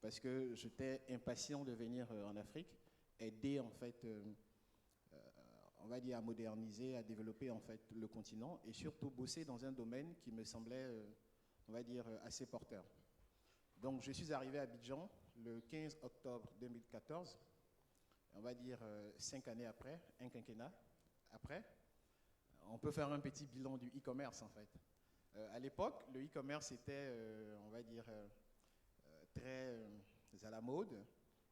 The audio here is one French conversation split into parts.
parce que j'étais impatient de venir en Afrique, aider en fait, on va dire à moderniser, à développer en fait le continent et surtout bosser dans un domaine qui me semblait, on va dire, assez porteur. Donc je suis arrivé à Abidjan le 15 octobre 2014, on va dire 5 années après, un quinquennat après. On peut faire un petit bilan du e-commerce en fait. À l'époque, le e-commerce était, on va dire, très à la mode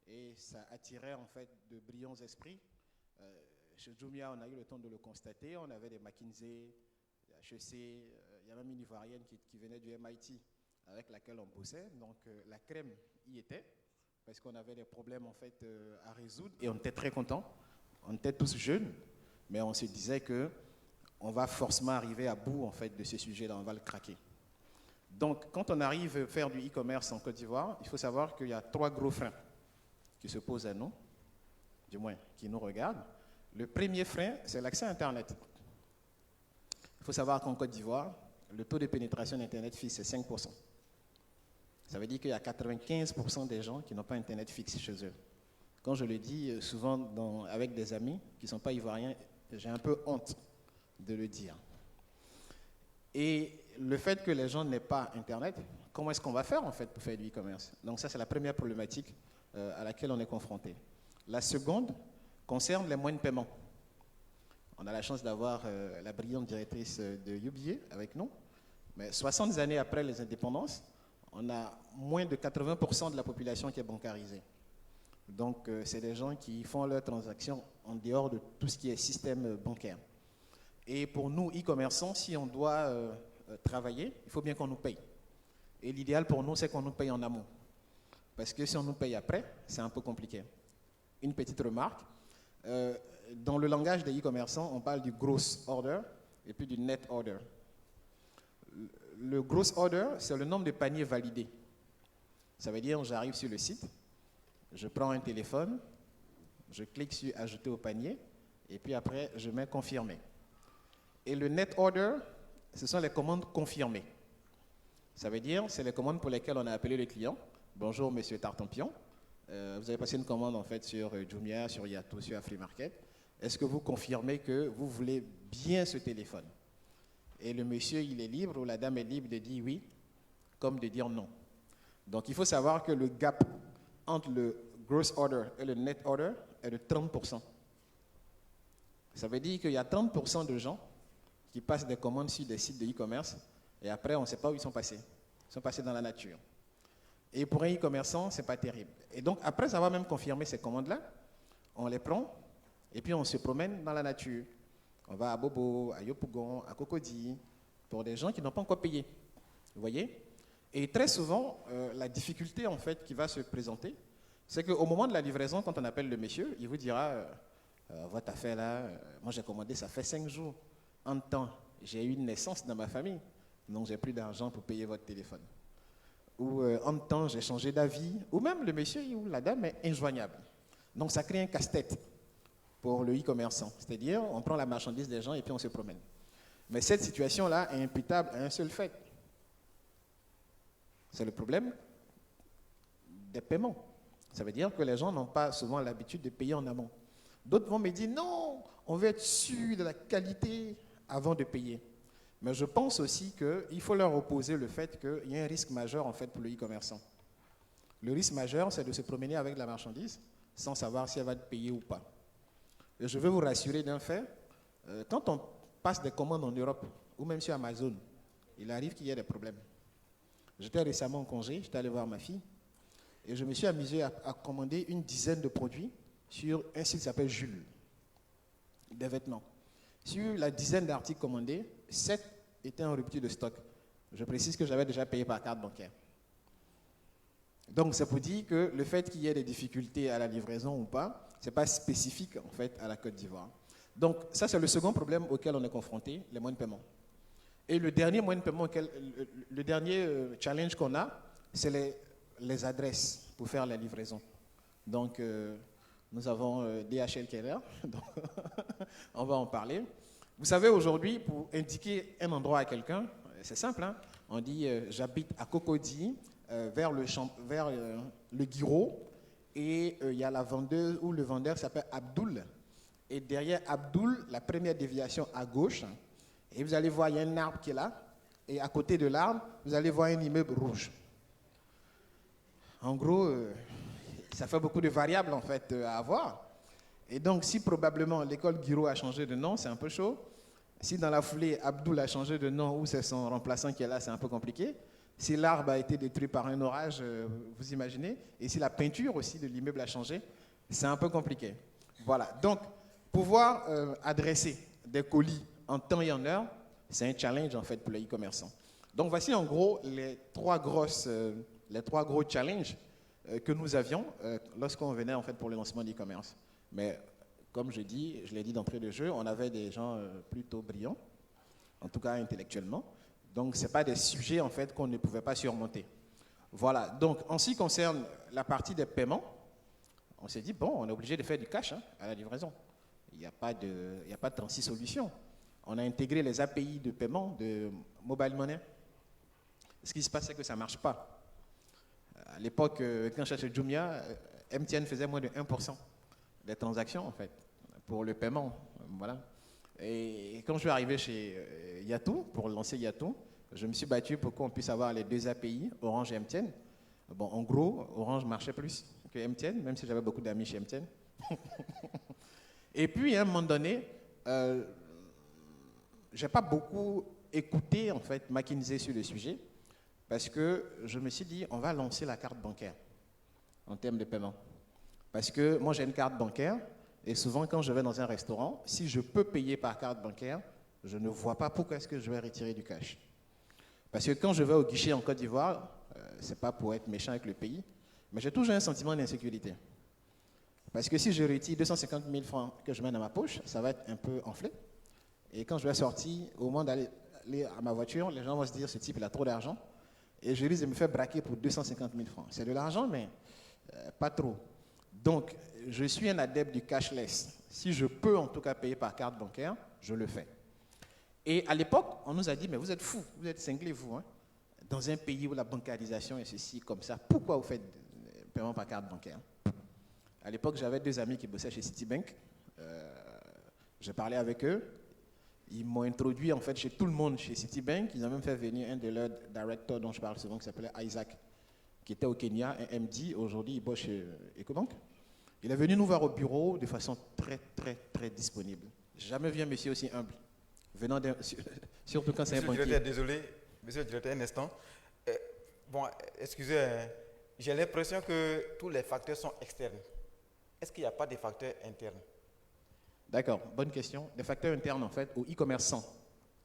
et ça attirait en fait de brillants esprits. Chez Jumia, on a eu le temps de le constater. On avait des McKinsey, des HEC, il y a même une Ivoirienne qui venait du MIT avec laquelle on bossait. Donc la crème y était parce qu'on avait des problèmes en fait à résoudre et on était très contents. On était tous jeunes, mais on se disait que on va forcément arriver à bout en fait de ce sujet-là, on va le craquer. Donc, quand on arrive à faire du e-commerce en Côte d'Ivoire, il faut savoir qu'il y a 3 gros freins qui se posent à nous, du moins qui nous regardent. Le premier frein, c'est l'accès à Internet. Il faut savoir qu'en Côte d'Ivoire, le taux de pénétration d'Internet fixe, c'est 5%. Ça veut dire qu'il y a 95% des gens qui n'ont pas Internet fixe chez eux. Quand je le dis souvent avec des amis qui ne sont pas ivoiriens, j'ai un peu honte de le dire. Et le fait que les gens n'aient pas Internet, comment est-ce qu'on va faire en fait pour faire du e-commerce? Donc ça, c'est la première problématique à laquelle on est confronté. La seconde concerne les moyens de paiement. On a la chance d'avoir la brillante directrice de UBA avec nous, mais 60 années après les indépendances, on a moins de 80% de la population qui est bancarisée. Donc c'est des gens qui font leurs transactions en dehors de tout ce qui est système bancaire. Et pour nous, e-commerçants, si on doit travailler, il faut bien qu'on nous paye. Et l'idéal pour nous, c'est qu'on nous paye en amont. Parce que si on nous paye après, c'est un peu compliqué. Une petite remarque. Dans le langage des e-commerçants, on parle du gross order et puis du net order. Le gross order, c'est le nombre de paniers validés. Ça veut dire, j'arrive sur le site, je prends un téléphone, je clique sur ajouter au panier, et puis après, je mets confirmer. Et le net order, ce sont les commandes confirmées. Ça veut dire, c'est les commandes pour lesquelles on a appelé le client. Bonjour, monsieur Tartampion. Vous avez passé une commande en fait sur Jumia, sur Yato, sur AfriMarket. Est-ce que vous confirmez que vous voulez bien ce téléphone? Et le monsieur, il est libre ou la dame est libre de dire oui, comme de dire non. Donc, il faut savoir que le gap entre le gross order et le net order est de 30%. Ça veut dire qu'il y a 30% de gens qui passent des commandes sur des sites de e-commerce et après, on ne sait pas où ils sont passés. Ils sont passés dans la nature. Et pour un e-commerçant, ce n'est pas terrible. Et donc, après avoir même confirmé ces commandes-là, on les prend et puis on se promène dans la nature. On va à Bobo, à Yopougon, à Cocody, pour des gens qui n'ont pas encore payé. Vous voyez? Et très souvent, la difficulté en fait qui va se présenter, c'est qu'au moment de la livraison, quand on appelle le monsieur, il vous dira votre affaire là, moi j'ai commandé, ça fait 5 jours. En temps, j'ai eu une naissance dans ma famille, donc j'ai plus d'argent pour payer votre téléphone. Ou en temps, j'ai changé d'avis, ou même le monsieur ou la dame est injoignable. Donc ça crée un casse-tête pour le e-commerçant. C'est-à-dire, on prend la marchandise des gens et puis on se promène. Mais cette situation-là est imputable à un seul fait. C'est le problème des paiements. Ça veut dire que les gens n'ont pas souvent l'habitude de payer en amont. D'autres vont me dire, non, on veut être sûr de la qualité avant de payer. Mais je pense aussi qu'il faut leur opposer le fait qu'il y a un risque majeur en fait pour le e-commerçant. Le risque majeur, c'est de se promener avec la marchandise sans savoir si elle va être payée ou pas. Et je veux vous rassurer d'un fait, quand on passe des commandes en Europe, ou même sur Amazon, il arrive qu'il y ait des problèmes. J'étais récemment en congé, j'étais allé voir ma fille, et je me suis amusé à commander une dizaine de produits sur un site qui s'appelle Jules, des vêtements. Sur la dizaine d'articles commandés, 7 étaient en rupture de stock. Je précise que j'avais déjà payé par carte bancaire. Donc, c'est pour dire que le fait qu'il y ait des difficultés à la livraison ou pas, ce n'est pas spécifique en fait à la Côte d'Ivoire. Donc, ça, c'est le second problème auquel on est confronté, les moyens de paiement. Et le dernier moyen de paiement, le dernier challenge qu'on a, c'est les adresses pour faire la livraison. Donc, nous avons DHL qui est là, donc on va en parler. Vous savez, aujourd'hui, pour indiquer un endroit à quelqu'un, c'est simple, hein, on dit j'habite à Cocody, vers le guirow. Et il y a la vendeuse ou le vendeur qui s'appelle Abdoul. Et derrière Abdoul, la première déviation à gauche. Et vous allez voir, il y a un arbre qui est là. Et à côté de l'arbre, vous allez voir un immeuble rouge. En gros, ça fait beaucoup de variables en fait à avoir. Et donc, si probablement l'école Guiraud a changé de nom, c'est un peu chaud. Si dans la foulée, Abdoul a changé de nom ou c'est son remplaçant qui est là, c'est un peu compliqué. Si l'arbre a été détruit par un orage, vous imaginez. Et si la peinture aussi de l'immeuble a changé, c'est un peu compliqué. Voilà. Donc, pouvoir adresser des colis en temps et en heure, c'est un challenge en fait pour les e-commerçants. Donc, voici en gros les trois gros challenges que nous avions lorsqu'on venait en fait pour le lancement de l'e-commerce. Mais comme je l'ai dit d'entrée de jeu, on avait des gens plutôt brillants, en tout cas intellectuellement. Donc, ce n'est pas des sujets en fait qu'on ne pouvait pas surmonter. Voilà. Donc, en ce qui concerne la partie des paiements, on s'est dit, bon, on est obligé de faire du cash à la livraison. Il n'y a pas de 36 solutions. On a intégré les API de paiement de Mobile Money. Ce qui se passe, c'est que ça ne marche pas. À l'époque, quand je cherchais Jumia, MTN faisait moins de 1% des transactions, en fait, pour le paiement. Voilà. Et quand je suis arrivé chez Yatou, pour lancer Yatou, je me suis battu pour qu'on puisse avoir les deux API, Orange et MTN. Bon, en gros, Orange marchait plus que MTN, même si j'avais beaucoup d'amis chez MTN. Et puis, à un moment donné, je n'ai pas beaucoup écouté, en fait, McKinsey sur le sujet, parce que je me suis dit, on va lancer la carte bancaire en termes de paiement. Parce que moi, j'ai une carte bancaire, et souvent, quand je vais dans un restaurant, si je peux payer par carte bancaire, je ne vois pas pourquoi est-ce que je vais retirer du cash. Parce que quand je vais au guichet en Côte d'Ivoire, ce n'est pas pour être méchant avec le pays, mais j'ai toujours un sentiment d'insécurité. Parce que si je retire 250 000 francs que je mets dans ma poche, ça va être un peu enflé. Et quand je vais sortir, au moment d'aller à ma voiture, les gens vont se dire, ce type, il a trop d'argent. Et je risque de me faire braquer pour 250 000 francs. C'est de l'argent, mais pas trop. Donc, je suis un adepte du cashless. Si je peux en tout cas payer par carte bancaire, je le fais. Et à l'époque, on nous a dit, mais vous êtes fous, vous êtes cinglés, vous. Hein, dans un pays où la bancarisation est ceci, comme ça, pourquoi vous faites paiement par carte bancaire? À l'époque, j'avais deux amis qui bossaient chez Citibank. J'ai parlé avec eux. Ils m'ont introduit en fait chez tout le monde chez Citibank. Ils ont même fait venir un de leurs directeurs dont je parle souvent, qui s'appelait Isaac, qui était au Kenya, un MD. Aujourd'hui, il bosse chez Ecobank. Il est venu nous voir au bureau de façon très, très, très disponible. J'ai jamais vu un monsieur aussi humble. Venant surtout quand c'est un banquier. Monsieur le directeur, un instant. Bon, excusez, j'ai l'impression que tous les facteurs sont externes. Est-ce qu'il n'y a pas des facteurs internes? D'accord, bonne question. Des facteurs internes, en fait, aux e-commerçants,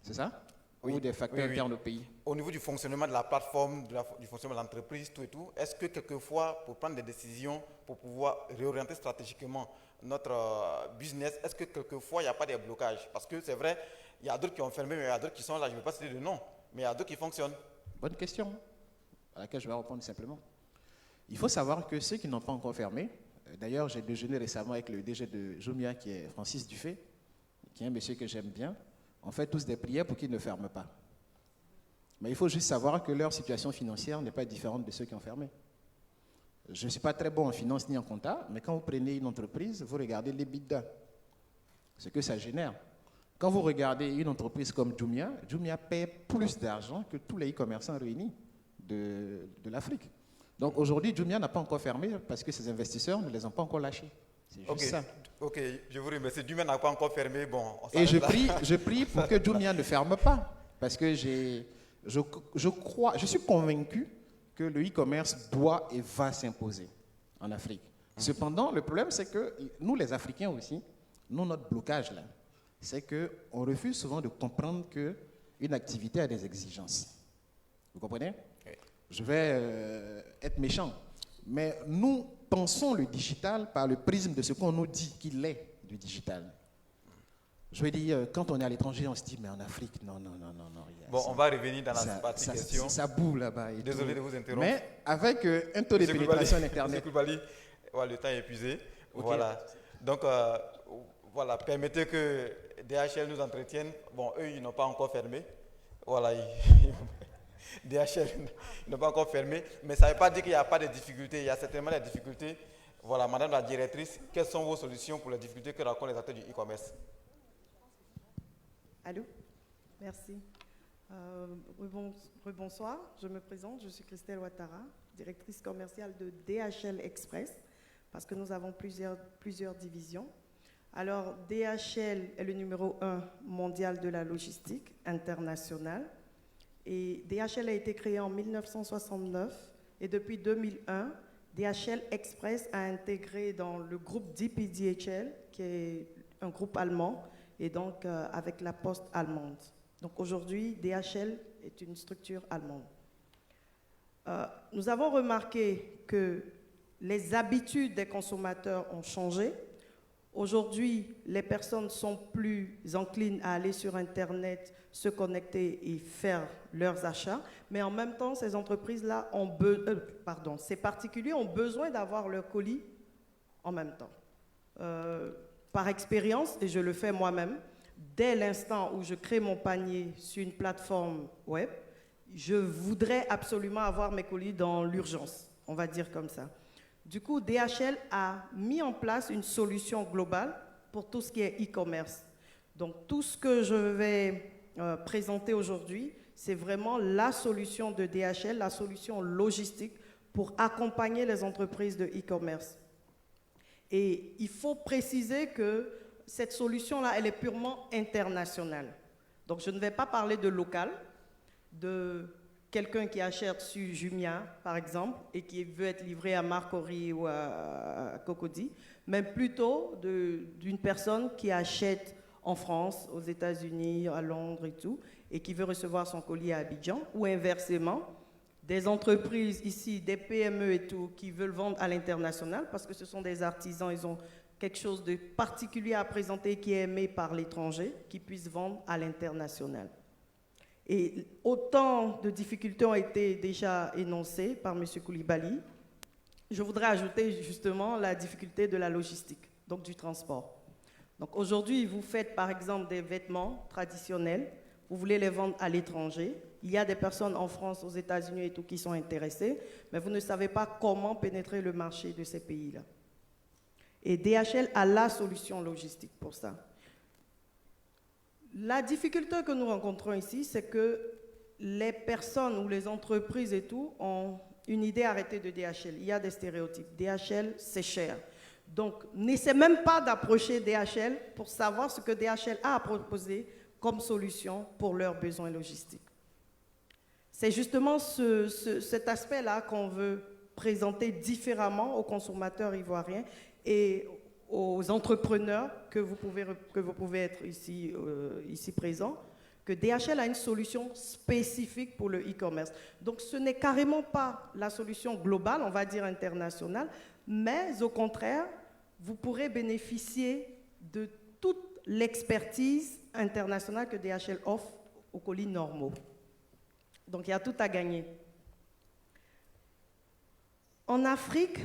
c'est ça? Oui. Ou des facteurs internes au pays? Au niveau du fonctionnement de la plateforme, du fonctionnement de l'entreprise, tout et tout, est-ce que quelquefois, pour prendre des décisions, pour pouvoir réorienter stratégiquement notre business, est-ce que quelquefois, il n'y a pas des blocages? Parce que c'est vrai, il y a d'autres qui ont fermé, mais il y a d'autres qui sont là, je ne vais pas citer de nom, mais il y a d'autres qui fonctionnent. Bonne question, à laquelle je vais répondre simplement. Il faut savoir que ceux qui n'ont pas encore fermé, d'ailleurs, j'ai déjeuné récemment avec le DG de Jumia, qui est Francis Dufay, qui est un monsieur que j'aime bien. On fait tous des prières pour qu'ils ne ferment pas. Mais il faut juste savoir que leur situation financière n'est pas différente de ceux qui ont fermé. Je ne suis pas très bon en finance ni en compta, mais quand vous prenez une entreprise, vous regardez l'EBITDA, ce que ça génère. Quand vous regardez une entreprise comme Jumia, Jumia paie plus d'argent que tous les e-commerçants réunis de l'Afrique. Donc aujourd'hui, Jumia n'a pas encore fermé parce que ses investisseurs ne les ont pas encore lâchés. C'est juste ça. Ok, je vous remercie. Jumia n'a pas encore fermé. Bon, et je prie pour que Jumia ne ferme pas. Parce que je suis convaincu que le e-commerce doit et va s'imposer en Afrique. Cependant, le problème, c'est que nous, les Africains aussi, notre blocage là, c'est qu'on refuse souvent de comprendre qu'une activité a des exigences. Vous comprenez? Oui. Je vais être méchant, mais nous pensons le digital par le prisme de ce qu'on nous dit qu'il est du digital. Je veux dire, quand on est à l'étranger, on se dit, mais en Afrique, non. Bon, on va revenir dans la partie question. Ça boue là-bas. Désolé de vous interrompre. Mais avec un taux de pénétration Internet. Le temps est épuisé. Okay. Voilà. Donc, voilà, permettez que DHL nous entretienne. Bon, eux, ils n'ont pas encore fermé. Voilà. DHL n'est pas encore fermé, mais ça ne veut pas dire qu'il n'y a pas de difficultés. Il y a certainement des difficultés. Voilà, Madame la directrice, quelles sont vos solutions pour les difficultés que rencontrent les acteurs du e-commerce? Allô? Merci. Bonsoir, je me présente, je suis Christelle Ouattara, directrice commerciale de DHL Express, parce que nous avons plusieurs divisions. Alors, DHL est le numéro 1 mondial de la logistique internationale. Et DHL a été créé en 1969 et depuis 2001, DHL Express a intégré dans le groupe DPDHL, qui est un groupe allemand, et donc avec la poste allemande. Donc aujourd'hui, DHL est une structure allemande. Nous avons remarqué que les habitudes des consommateurs ont changé. Aujourd'hui, les personnes sont plus enclines à aller sur Internet, se connecter et faire leurs achats. Mais en même temps, ces entreprises-là ces particuliers ont besoin d'avoir leur colis en même temps. Par expérience, et je le fais moi-même, dès l'instant où je crée mon panier sur une plateforme web, je voudrais absolument avoir mes colis dans l'urgence, on va dire comme ça. Du coup, DHL a mis en place une solution globale pour tout ce qui est e-commerce. Donc, tout ce que je vais présenter aujourd'hui, c'est vraiment la solution de DHL, la solution logistique pour accompagner les entreprises de e-commerce. Et il faut préciser que cette solution-là, elle est purement internationale. Donc, je ne vais pas parler de local, de quelqu'un qui achète sur Jumia, par exemple, et qui veut être livré à Marcory ou à Cocody, mais plutôt d'une personne qui achète en France, aux États-Unis, à Londres et tout, et qui veut recevoir son colis à Abidjan, ou inversement, des entreprises ici, des PME et tout, qui veulent vendre à l'international, parce que ce sont des artisans, ils ont quelque chose de particulier à présenter qui est aimé par l'étranger, qui puissent vendre à l'international. Et autant de difficultés ont été déjà énoncées par M. Koulibaly. Je voudrais ajouter justement la difficulté de la logistique, donc du transport. Donc aujourd'hui, vous faites par exemple des vêtements traditionnels, vous voulez les vendre à l'étranger. Il y a des personnes en France, aux États-Unis et tout qui sont intéressées, mais vous ne savez pas comment pénétrer le marché de ces pays-là. Et DHL a la solution logistique pour ça. La difficulté que nous rencontrons ici, c'est que les personnes ou les entreprises et tout ont une idée arrêtée de DHL. Il y a des stéréotypes. DHL, c'est cher. Donc, n'essaie même pas d'approcher DHL pour savoir ce que DHL a à proposer comme solution pour leurs besoins logistiques. C'est justement cet aspect-là qu'on veut présenter différemment aux consommateurs ivoiriens et aux entrepreneurs que vous pouvez être ici présents, que DHL a une solution spécifique pour le e-commerce. Donc ce n'est carrément pas la solution globale, on va dire internationale, mais au contraire, vous pourrez bénéficier de toute l'expertise internationale que DHL offre aux colis normaux. Donc il y a tout à gagner. En Afrique,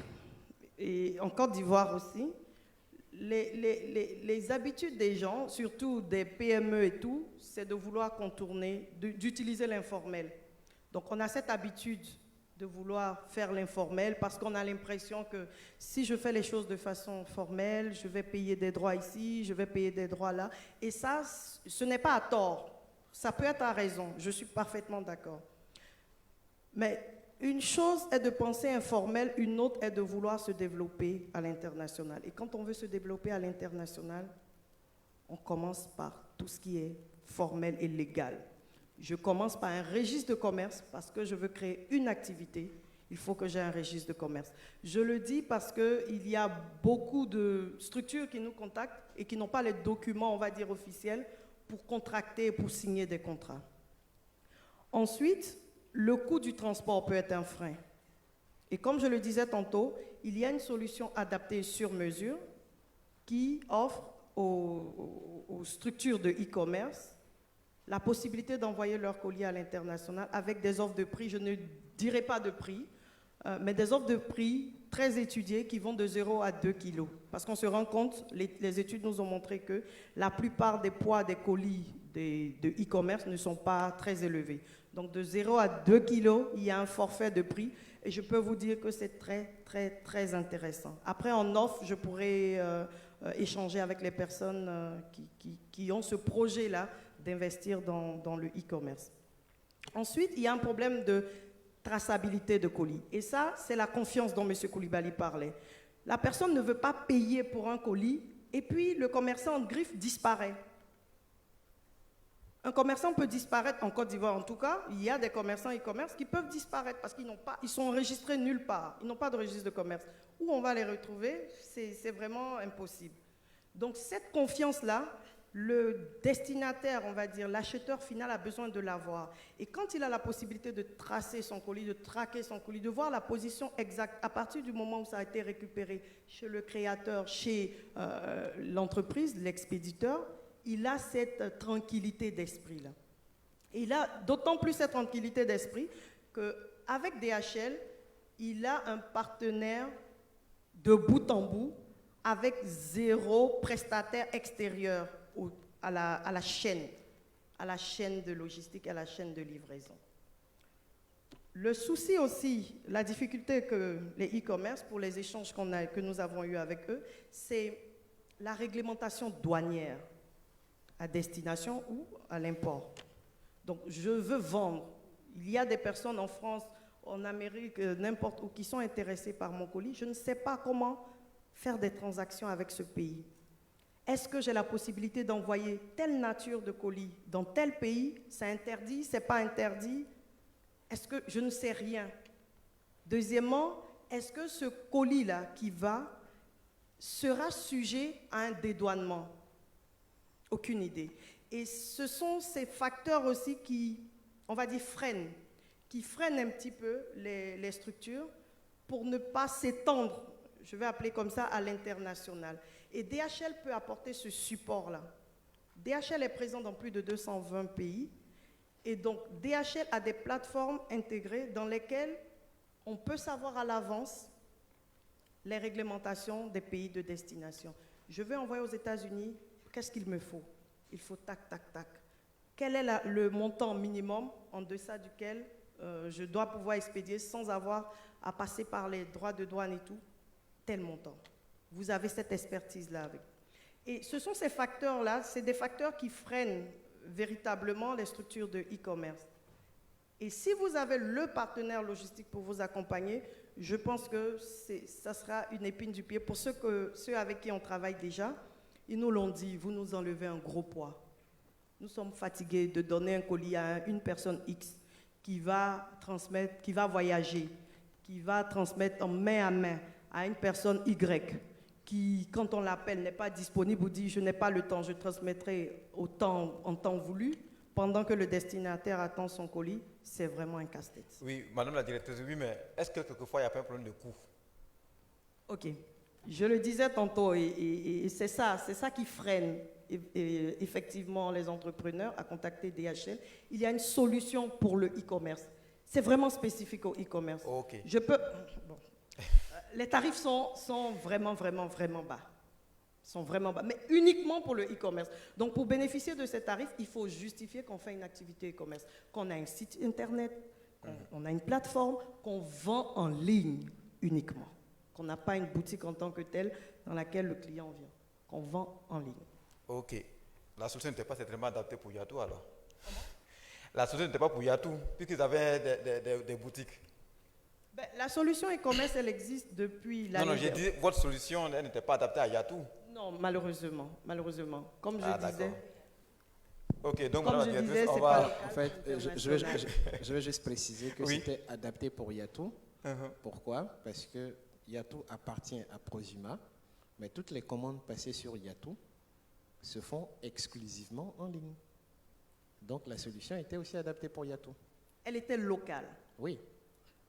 et en Côte d'Ivoire aussi, les habitudes des gens, surtout des PME et tout, c'est de vouloir contourner, d'utiliser l'informel. Donc on a cette habitude de vouloir faire l'informel parce qu'on a l'impression que si je fais les choses de façon formelle, je vais payer des droits ici, je vais payer des droits là. Et ça, ce n'est pas à tort. Ça peut être à raison, je suis parfaitement d'accord. Mais une chose est de penser informel, une autre est de vouloir se développer à l'international. Et quand on veut se développer à l'international, on commence par tout ce qui est formel et légal. Je commence par un registre de commerce parce que je veux créer une activité. Il faut que j'ai un registre de commerce. Je le dis parce qu'il y a beaucoup de structures qui nous contactent et qui n'ont pas les documents, on va dire, officiels pour contracter, pour signer des contrats. Ensuite, le coût du transport peut être un frein. Et comme je le disais tantôt, il y a une solution adaptée sur mesure qui offre aux structures de e-commerce la possibilité d'envoyer leurs colis à l'international avec des offres de prix, je ne dirai pas de prix, mais des offres de prix très étudiées qui vont de 0 à 2 kilos. Parce qu'on se rend compte, les études nous ont montré que la plupart des poids des colis de e-commerce ne sont pas très élevés. Donc de 0 à 2 kilos, il y a un forfait de prix. Et je peux vous dire que c'est très, très, très intéressant. Après, en offre, je pourrais échanger avec les personnes qui ont ce projet-là d'investir dans le e-commerce. Ensuite, il y a un problème de traçabilité de colis. Et ça, c'est la confiance dont M. Koulibaly parlait. La personne ne veut pas payer pour un colis et puis le commerçant en griffe disparaît. Un commerçant peut disparaître en Côte d'Ivoire, en tout cas, il y a des commerçants e-commerce qui peuvent disparaître parce qu'ils sont enregistrés nulle part, ils n'ont pas de registre de commerce. Où on va les retrouver, c'est vraiment impossible. Donc cette confiance-là, le destinataire, on va dire, l'acheteur final a besoin de l'avoir. Et quand il a la possibilité de tracer son colis, de traquer son colis, de voir la position exacte, à partir du moment où ça a été récupéré chez le créateur, chez l'entreprise, l'expéditeur, il a cette tranquillité d'esprit-là. Et il a d'autant plus cette tranquillité d'esprit qu'avec DHL, il a un partenaire de bout en bout avec 0 prestataire extérieur à la chaîne de logistique, à la chaîne de livraison. Le souci aussi, la difficulté que les e-commerce, pour les échanges que nous avons eus avec eux, c'est la réglementation douanière à destination ou à l'import. Donc, je veux vendre. Il y a des personnes en France, en Amérique, n'importe où, qui sont intéressées par mon colis. Je ne sais pas comment faire des transactions avec ce pays. Est-ce que j'ai la possibilité d'envoyer telle nature de colis dans tel pays? C'est interdit? C'est pas interdit? Est-ce que je ne sais rien? Deuxièmement, est-ce que ce colis-là qui va sera sujet à un dédouanement? Aucune idée. Et ce sont ces facteurs aussi qui, on va dire, freinent un petit peu les structures pour ne pas s'étendre, je vais appeler comme ça, à l'international. Et DHL peut apporter ce support-là. DHL est présent dans plus de 220 pays. Et donc, DHL a des plateformes intégrées dans lesquelles on peut savoir à l'avance les réglementations des pays de destination. Je vais envoyer aux États-Unis, qu'est-ce qu'il me faut? Il faut tac, tac, tac. Quel est le montant minimum en deçà duquel je dois pouvoir expédier sans avoir à passer par les droits de douane et tout? Tel montant. Vous avez cette expertise-là avec. Et ce sont ces facteurs-là, c'est des facteurs qui freinent véritablement les structures de e-commerce. Et si vous avez le partenaire logistique pour vous accompagner, je pense que ça sera une épine du pied. Pour ceux avec qui on travaille déjà, ils nous l'ont dit, vous nous enlevez un gros poids. Nous sommes fatigués de donner un colis à une personne X qui va transmettre, qui va voyager, qui va transmettre en main à main à une personne Y qui, quand on l'appelle, n'est pas disponible ou dit « je n'ai pas le temps, je transmettrai en temps voulu », pendant que le destinataire attend son colis, c'est vraiment un casse-tête. Oui, madame la directrice, oui, mais est-ce que quelquefois il n'y a pas un problème de coût? Ok. Je le disais tantôt, et c'est ça qui freine effectivement les entrepreneurs à contacter DHL. Il y a une solution pour le e-commerce. C'est vraiment spécifique au e-commerce. Ok. Bon. Les tarifs sont vraiment, vraiment, vraiment bas. Sont vraiment bas, mais uniquement pour le e-commerce. Donc, pour bénéficier de ces tarifs, il faut justifier qu'on fait une activité e-commerce, qu'on a un site internet, qu'on a une plateforme, qu'on vend en ligne uniquement, qu'on n'a pas une boutique en tant que telle dans laquelle le client vient, qu'on vend en ligne. Ok. La solution n'était pas certainement adaptée pour Yatou alors? La solution n'était pas pour Yatou, puisqu'ils avaient des boutiques. Ben, la solution e-commerce, elle existe depuis l'année. Non, j'ai dit votre solution, elle n'était pas adaptée à Yatou. Non, malheureusement. Comme je disais. Ok, donc comme je disais, c'est pas En fait, je vais juste préciser que Oui. c'était adapté pour Yatou. Pourquoi? Parce que Yatou appartient à Prosuma, mais toutes les commandes passées sur Yatou se font exclusivement en ligne. Donc la solution était aussi adaptée pour Yatou. Elle était locale. Oui,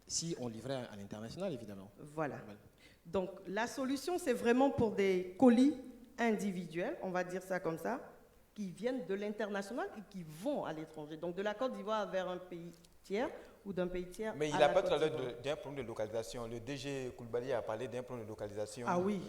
si on livrait à l'international, évidemment. Voilà. Donc, la solution, c'est vraiment pour des colis individuels, on va dire ça comme ça, qui viennent de l'international et qui vont à l'étranger. Donc, de la Côte d'Ivoire vers un pays tiers ou d'un pays tiers. Mais il n'a pas parlé d'un problème de localisation. Le DG Koulibaly a parlé d'un problème de localisation. Ah oui.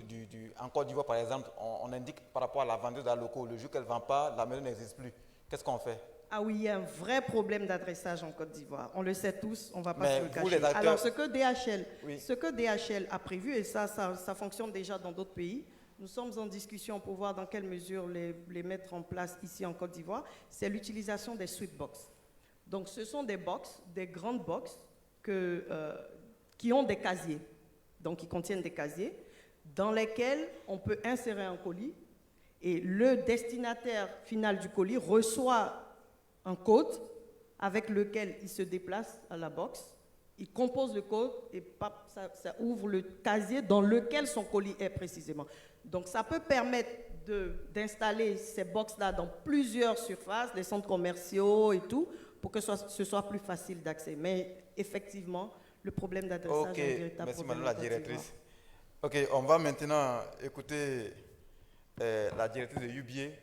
En Côte d'Ivoire, par exemple, on indique par rapport à la vendeuse à locaux, le jour qu'elle ne vend pas, la maison n'existe plus. Qu'est-ce qu'on fait? Ah oui, il y a un vrai problème d'adressage en Côte d'Ivoire. On le sait tous, on ne va pas Mais se le vous, cacher. les acteurs- Alors, ce que Oui. DHL a prévu, et ça fonctionne déjà dans d'autres pays, nous sommes en discussion pour voir dans quelle mesure les mettre en place ici en Côte d'Ivoire, c'est l'utilisation des sweet box. Donc, ce sont des box, des grandes box qui ont des casiers, donc qui contiennent des casiers, dans lesquels on peut insérer un colis et le destinataire final du colis reçoit un code avec lequel il se déplace à la box, il compose le code et pap, ça ouvre le casier dans lequel son colis est précisément. Donc ça peut permettre d'installer ces box-là dans plusieurs surfaces, des centres commerciaux et tout, pour que ce soit plus facile d'accès. Mais effectivement, le problème d'adressage Ok, est un véritable merci problème. Madame la directrice. Ok, on va maintenant écouter la directrice de UBA.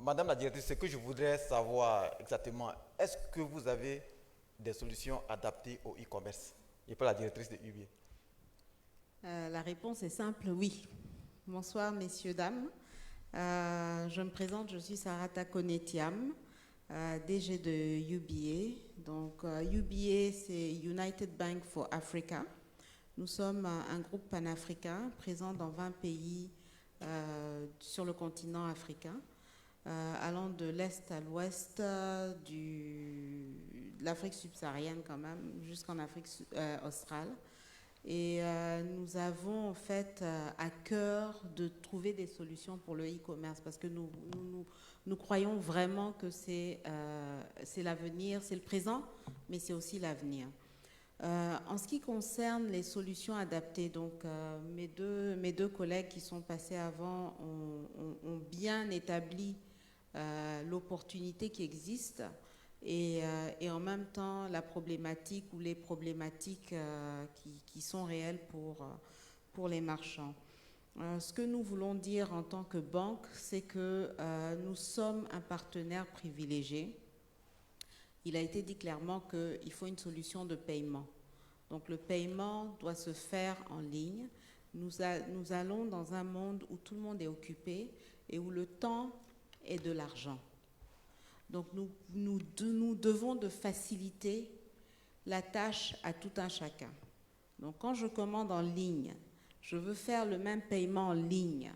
Madame la directrice, ce que je voudrais savoir exactement, est-ce que vous avez des solutions adaptées au e-commerce? Et pas la directrice de UBA. La réponse est simple, oui. Bonsoir, messieurs, dames. Je me présente, je suis Sarata Konetiam, DG de UBA. Donc, UBA, c'est United Bank for Africa. Nous sommes un groupe panafricain présent dans 20 pays sur le continent africain, allant de l'Est à l'Ouest, de l'Afrique subsaharienne quand même, jusqu'en Afrique australe. Et nous avons en fait à cœur de trouver des solutions pour le e-commerce parce que nous croyons vraiment que c'est l'avenir, c'est le présent, mais c'est aussi l'avenir. En ce qui concerne les solutions adaptées, donc mes deux collègues qui sont passés avant ont bien établi l'opportunité qui existe et en même temps la problématique ou les problématiques qui sont réelles pour les marchands. Ce que nous voulons dire en tant que banque, c'est que nous sommes un partenaire privilégié. Il a été dit clairement qu'il faut une solution de paiement. Donc le paiement doit se faire en ligne. Nous allons dans un monde où tout le monde est occupé et où le temps est de l'argent. Donc nous devons de faciliter la tâche à tout un chacun. Donc quand je commande en ligne, je veux faire le même paiement en ligne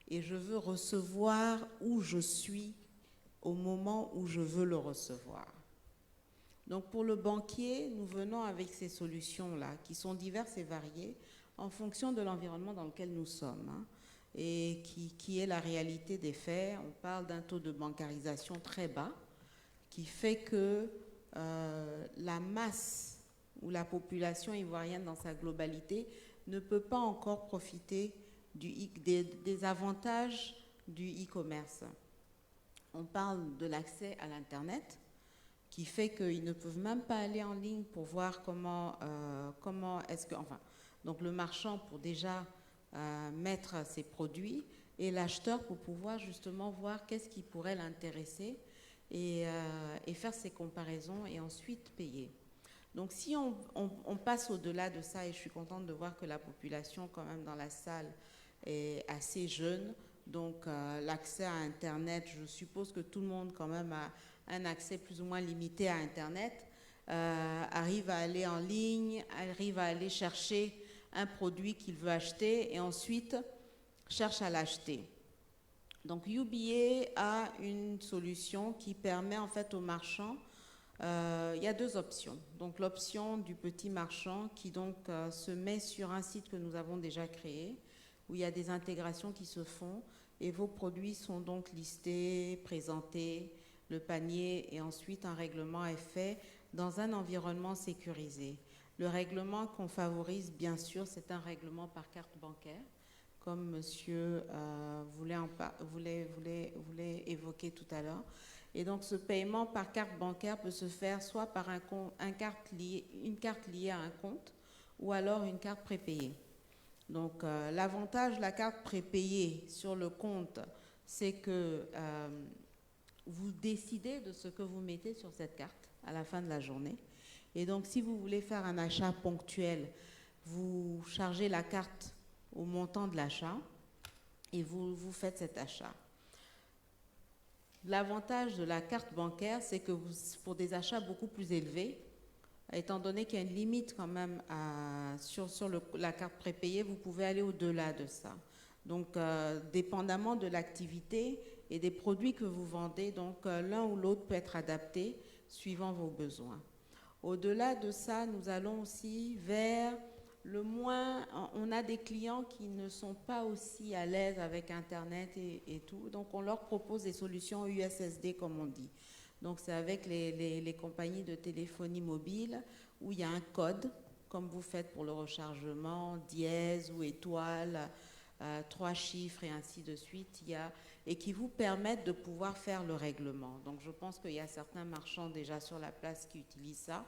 et je veux recevoir où je suis au moment où je veux le recevoir. Donc pour le banquier, nous venons avec ces solutions-là qui sont diverses et variées en fonction de l'environnement dans lequel nous sommes et qui est la réalité des faits. On parle d'un taux de bancarisation très bas qui fait que la masse ou la population ivoirienne dans sa globalité ne peut pas encore profiter des avantages du e-commerce. On parle de l'accès à l'Internet qui fait qu'ils ne peuvent même pas aller en ligne pour voir comment est-ce que... Enfin, donc le marchand pour déjà mettre ses produits et l'acheteur pour pouvoir justement voir qu'est-ce qui pourrait l'intéresser et faire ses comparaisons et ensuite payer. Donc si on passe au-delà de ça, et je suis contente de voir que la population quand même dans la salle est assez jeune, donc l'accès à Internet, je suppose que tout le monde quand même a un accès plus ou moins limité à Internet, arrive à aller en ligne, arrive à aller chercher un produit qu'il veut acheter et ensuite cherche à l'acheter. Donc UBA a une solution qui permet en fait aux marchands, il y a deux options. Donc l'option du petit marchand qui donc se met sur un site que nous avons déjà créé, où il y a des intégrations qui se font et vos produits sont donc listés, présentés, le panier et ensuite un règlement est fait dans un environnement sécurisé. Le règlement qu'on favorise, bien sûr, c'est un règlement par carte bancaire, comme monsieur voulait évoquer tout à l'heure. Et donc, ce paiement par carte bancaire peut se faire soit par une carte liée à un compte ou alors une carte prépayée. Donc, l'avantage de la carte prépayée sur le compte, c'est que vous décidez de ce que vous mettez sur cette carte à la fin de la journée. Et donc, si vous voulez faire un achat ponctuel, vous chargez la carte au montant de l'achat et vous faites cet achat. L'avantage de la carte bancaire, c'est que pour des achats beaucoup plus élevés, étant donné qu'il y a une limite quand même sur la carte prépayée, vous pouvez aller au-delà de ça. Donc, dépendamment de l'activité et des produits que vous vendez, donc l'un ou l'autre peut être adapté suivant vos besoins. Au-delà de ça, nous allons aussi vers on a des clients qui ne sont pas aussi à l'aise avec Internet et tout, donc on leur propose des solutions USSD comme on dit. Donc c'est avec les compagnies de téléphonie mobile où il y a un code, comme vous faites pour le rechargement, dièse ou étoile, 3 chiffres et ainsi de suite, et qui vous permettent de pouvoir faire le règlement. Donc je pense qu'il y a certains marchands déjà sur la place qui utilisent ça.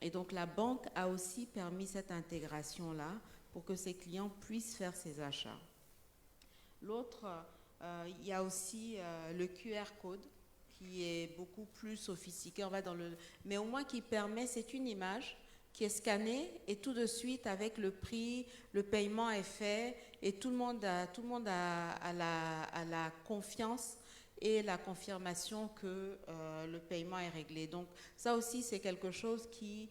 Et donc la banque a aussi permis cette intégration-là pour que ses clients puissent faire ses achats. L'autre, il y a aussi le QR code qui est beaucoup plus sophistiqué, mais au moins qui permet, c'est une image qui est scannée et tout de suite avec le prix, le paiement est fait et tout le monde a la confiance et la confirmation que le paiement est réglé. Donc ça aussi c'est quelque chose qui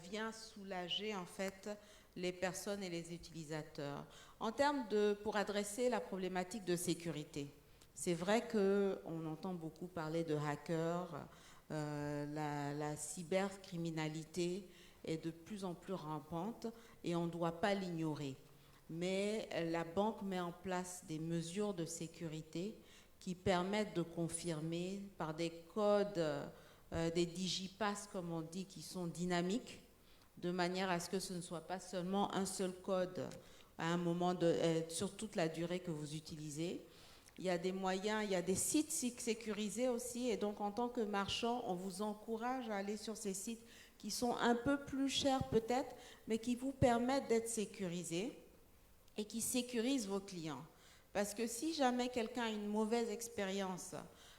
vient soulager en fait les personnes et les utilisateurs. En termes pour adresser la problématique de sécurité, c'est vrai qu'on entend beaucoup parler de hackers, la cybercriminalité est de plus en plus rampante et on ne doit pas l'ignorer. Mais la banque met en place des mesures de sécurité qui permettent de confirmer par des codes, des digipass comme on dit, qui sont dynamiques, de manière à ce que ce ne soit pas seulement un seul code à un moment sur toute la durée que vous utilisez. Il y a des moyens, il y a des sites sécurisés aussi, et donc en tant que marchand, on vous encourage à aller sur ces sites qui sont un peu plus chers peut-être, mais qui vous permettent d'être sécurisés et qui sécurisent vos clients. Parce que si jamais quelqu'un a une mauvaise expérience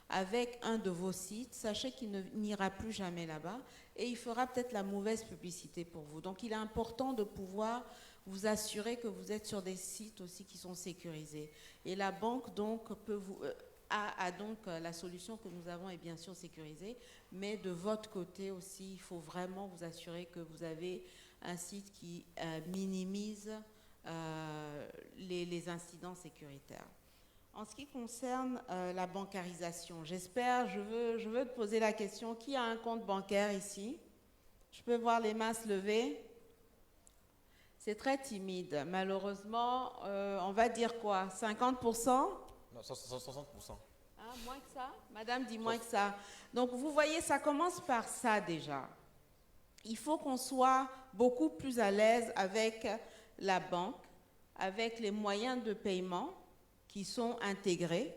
avec un de vos sites, sachez qu'il n'ira plus jamais là-bas et il fera peut-être la mauvaise publicité pour vous. Donc il est important de pouvoir vous assurer que vous êtes sur des sites aussi qui sont sécurisés. Et la banque donc a donc la solution que nous avons est bien sûr sécurisée, mais de votre côté aussi, il faut vraiment vous assurer que vous avez un site qui minimise les incidents sécuritaires. En ce qui concerne la bancarisation, je veux te poser la question, qui a un compte bancaire ici? Je peux voir les mains se lever. C'est très timide. Malheureusement, on va dire quoi? 50%? Non, 60%. Ah, moins que ça? Madame dit moins que ça. Donc, vous voyez, ça commence par ça déjà. Il faut qu'on soit beaucoup plus à l'aise avec la banque, avec les moyens de paiement qui sont intégrés,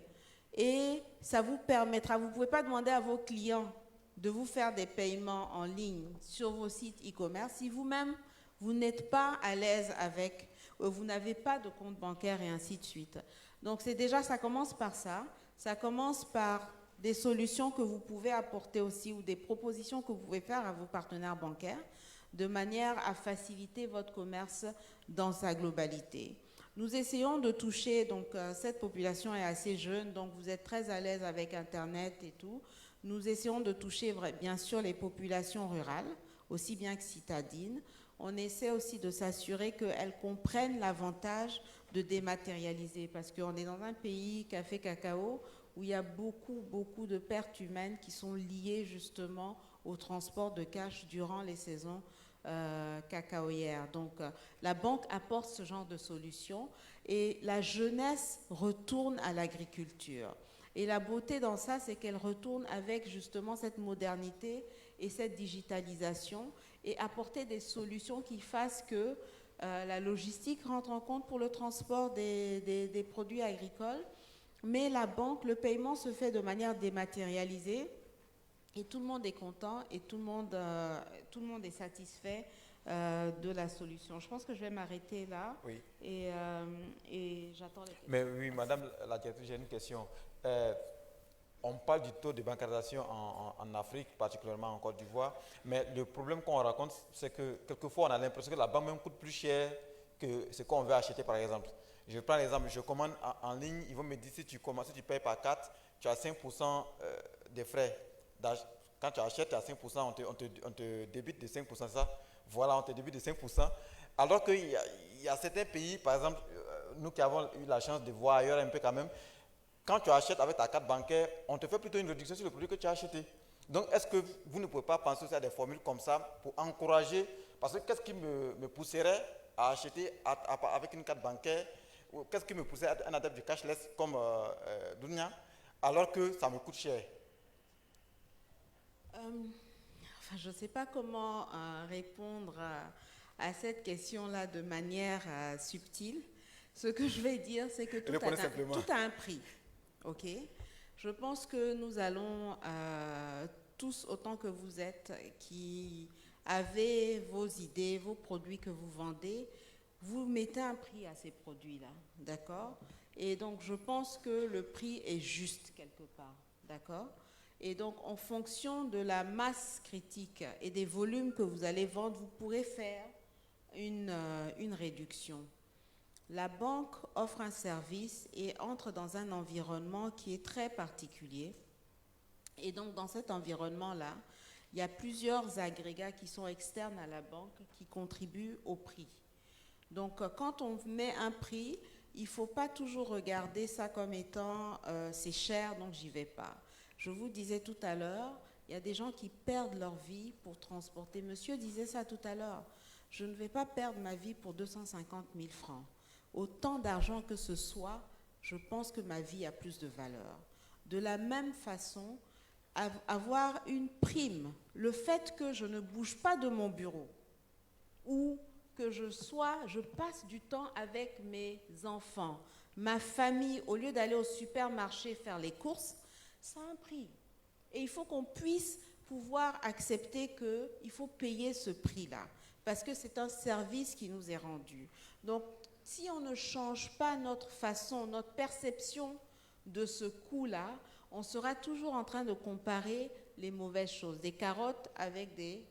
et ça vous permettra, vous ne pouvez pas demander à vos clients de vous faire des paiements en ligne sur vos sites e-commerce si vous-même, vous n'êtes pas à l'aise avec, vous n'avez pas de compte bancaire et ainsi de suite. Donc ça commence par ça, ça commence par des solutions que vous pouvez apporter aussi ou des propositions que vous pouvez faire à vos partenaires bancaires de manière à faciliter votre commerce dans sa globalité. Nous essayons de toucher, donc cette population est assez jeune, donc vous êtes très à l'aise avec Internet et tout. Nous essayons de toucher bien sûr les populations rurales, aussi bien que citadines. On essaie aussi de s'assurer qu'elles comprennent l'avantage de dématérialiser, parce qu'on est dans un pays café cacao où il y a beaucoup de pertes humaines qui sont liées justement au transport de cash durant les saisons cacaoyères. Donc la banque apporte ce genre de solution et la jeunesse retourne à l'agriculture. Et la beauté dans ça, c'est qu'elle retourne avec justement cette modernité et cette digitalisation et apporter des solutions qui fassent que la logistique rentre en compte pour le transport des produits agricoles, mais la banque, le paiement se fait de manière dématérialisée et tout le monde est content et tout le monde est satisfait de la solution. Je pense que je vais m'arrêter là. Oui. Et j'attends les questions. Mais oui, madame la directrice, j'ai une question. On parle du taux de bancarisation en Afrique, particulièrement en Côte d'Ivoire, mais le problème qu'on raconte, c'est que quelquefois on a l'impression que la banque même coûte plus cher que ce qu'on veut acheter, par exemple. Je prends l'exemple, je commande en ligne, ils vont me dire si tu payes par carte, tu as 5% des frais. Quand tu achètes, tu as 5%, on te débite de 5%, ça. Voilà, on te débite de 5%. Alors qu'il y a certains pays, par exemple, nous qui avons eu la chance de voir ailleurs un peu quand même, quand tu achètes avec ta carte bancaire, on te fait plutôt une réduction sur le produit que tu as acheté. Donc, est-ce que vous ne pouvez pas penser aussi à des formules comme ça pour encourager? Parce que qu'est-ce qui me pousserait à acheter avec une carte bancaire, ou qu'est-ce qui me pousserait à être un adepte du cashless comme Dunia, alors que ça me coûte cher? Je ne sais pas comment répondre à cette question-là de manière subtile. Ce que je vais dire, c'est que tout a un prix. Ok? Je pense que nous allons tous, autant que vous êtes, qui avez vos idées, vos produits que vous vendez, vous mettez un prix à ces produits-là. D'accord? Et donc, je pense que le prix est juste quelque part. D'accord? Et donc, en fonction de la masse critique et des volumes que vous allez vendre, vous pourrez faire une réduction. La banque offre un service et entre dans un environnement qui est très particulier. Et donc, dans cet environnement-là, il y a plusieurs agrégats qui sont externes à la banque qui contribuent au prix. Donc, quand on met un prix, il ne faut pas toujours regarder ça comme étant c'est cher, donc j'y vais pas. Je vous disais tout à l'heure, il y a des gens qui perdent leur vie pour transporter. Monsieur disait ça tout à l'heure. Je ne vais pas perdre ma vie pour 250 000 francs. Autant d'argent que ce soit, je pense que ma vie a plus de valeur. De la même façon, avoir une prime, le fait que je ne bouge pas de mon bureau ou que je passe du temps avec mes enfants, ma famille, au lieu d'aller au supermarché faire les courses, ça a un prix. Et il faut qu'on puisse pouvoir accepter qu'il faut payer ce prix-là, parce que c'est un service qui nous est rendu. Donc, si on ne change pas notre façon, notre perception de ce coût-là, on sera toujours en train de comparer les mauvaises choses, des carottes avec des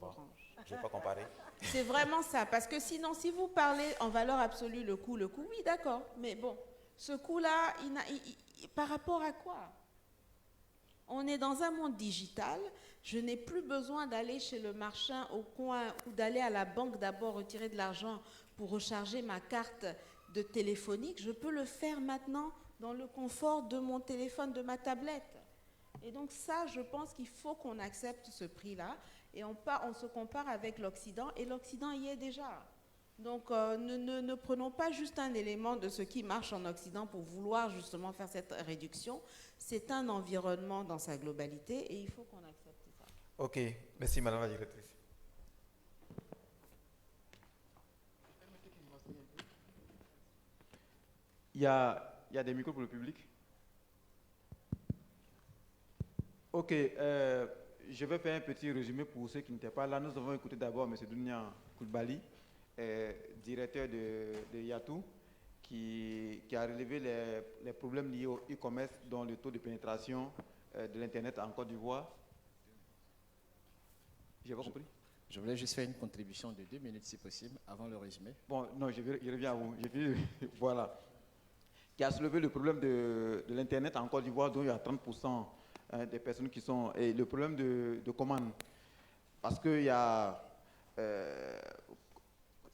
oranges. Je ne vais pas comparer. C'est vraiment ça, parce que sinon, si vous parlez en valeur absolue, le coût, oui, d'accord, mais bon, ce coût-là, par rapport à quoi? On est dans un monde digital, je n'ai plus besoin d'aller chez le marchand au coin ou d'aller à la banque d'abord retirer de l'argent pour recharger ma carte de téléphonique, je peux le faire maintenant dans le confort de mon téléphone, de ma tablette. Et donc ça, je pense qu'il faut qu'on accepte ce prix-là et on se compare avec l'Occident et l'Occident y est déjà. Donc ne prenons pas juste un élément de ce qui marche en Occident pour vouloir justement faire cette réduction. C'est un environnement dans sa globalité et il faut qu'on accepte ça. Ok, merci Madame la Directrice. Il y a des micros pour le public. Ok, je vais faire un petit résumé pour ceux qui n'étaient pas là. Nous avons écouté d'abord M. Dunia Koulibaly, directeur de Yatou, qui a relevé les problèmes liés au e-commerce, dont le taux de pénétration de l'Internet en Côte d'Ivoire. J'ai pas compris. Je voulais juste faire une contribution de 2 minutes si possible, avant le résumé. Bon, non, je reviens à vous. Voilà. Qui a soulevé le problème de l'Internet en Côte d'Ivoire, dont il y a 30% des personnes qui sont... Et le problème de commande. Parce qu'il y a...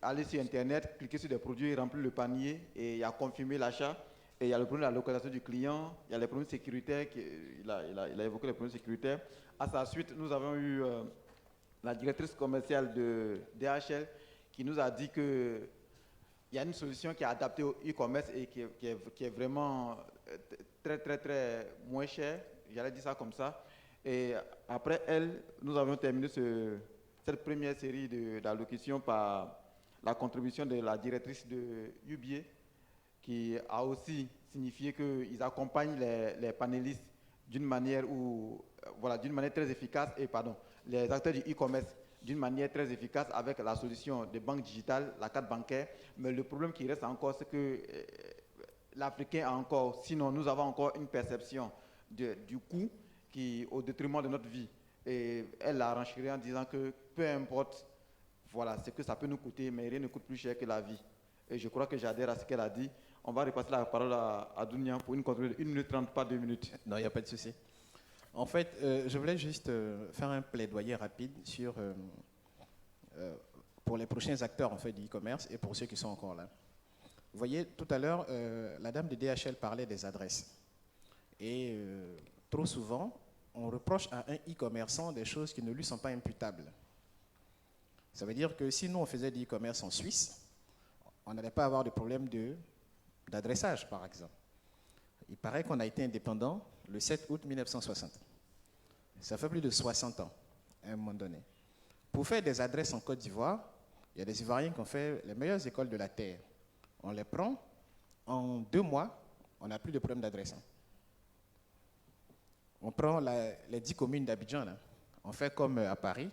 aller sur Internet, cliquer sur des produits, remplir le panier, et il y a confirmé l'achat. Et il y a le problème de la localisation du client, il y a les problèmes sécuritaires, il a évoqué les problèmes sécuritaires. À sa suite, nous avons eu la directrice commerciale de DHL qui nous a dit qu'il y a une solution qui est adaptée au e-commerce et qui est vraiment très moins chère. J'allais dire ça comme ça. Et après elle, nous avons terminé cette première série d'allocutions par la contribution de la directrice de UBA, qui a aussi signifié qu'ils accompagnent les panélistes d'une manière très efficace, les acteurs du e-commerce d'une manière très efficace avec la solution de banque digitale, la carte bancaire. Mais le problème qui reste encore, c'est que l'Africain a encore, sinon nous avons encore une perception du coût au détriment de notre vie. Et elle l'a renchéré en disant que peu importe ce que ça peut nous coûter, mais rien ne coûte plus cher que la vie. Et je crois que j'adhère à ce qu'elle a dit. On va repasser la parole à Dounia pour une contrôle de 1 minute 30, pas 2 minutes. Non, il n'y a pas de souci. En fait, je voulais juste faire un plaidoyer rapide sur, pour les prochains acteurs en fait, du e-commerce et pour ceux qui sont encore là. Vous voyez, tout à l'heure, la dame de DHL parlait des adresses. Et trop souvent, on reproche à un e-commerçant des choses qui ne lui sont pas imputables. Ça veut dire que si nous, on faisait du e-commerce en Suisse, on n'allait pas avoir de problème d'adressage, par exemple. Il paraît qu'on a été indépendant le 7 août 1960. Ça fait plus de 60 ans, à un moment donné. Pour faire des adresses en Côte d'Ivoire, il y a des Ivoiriens qui ont fait les meilleures écoles de la Terre. On les prend, en 2 mois, on n'a plus de problème d'adresse. On prend les 10 communes d'Abidjan, on fait comme à Paris,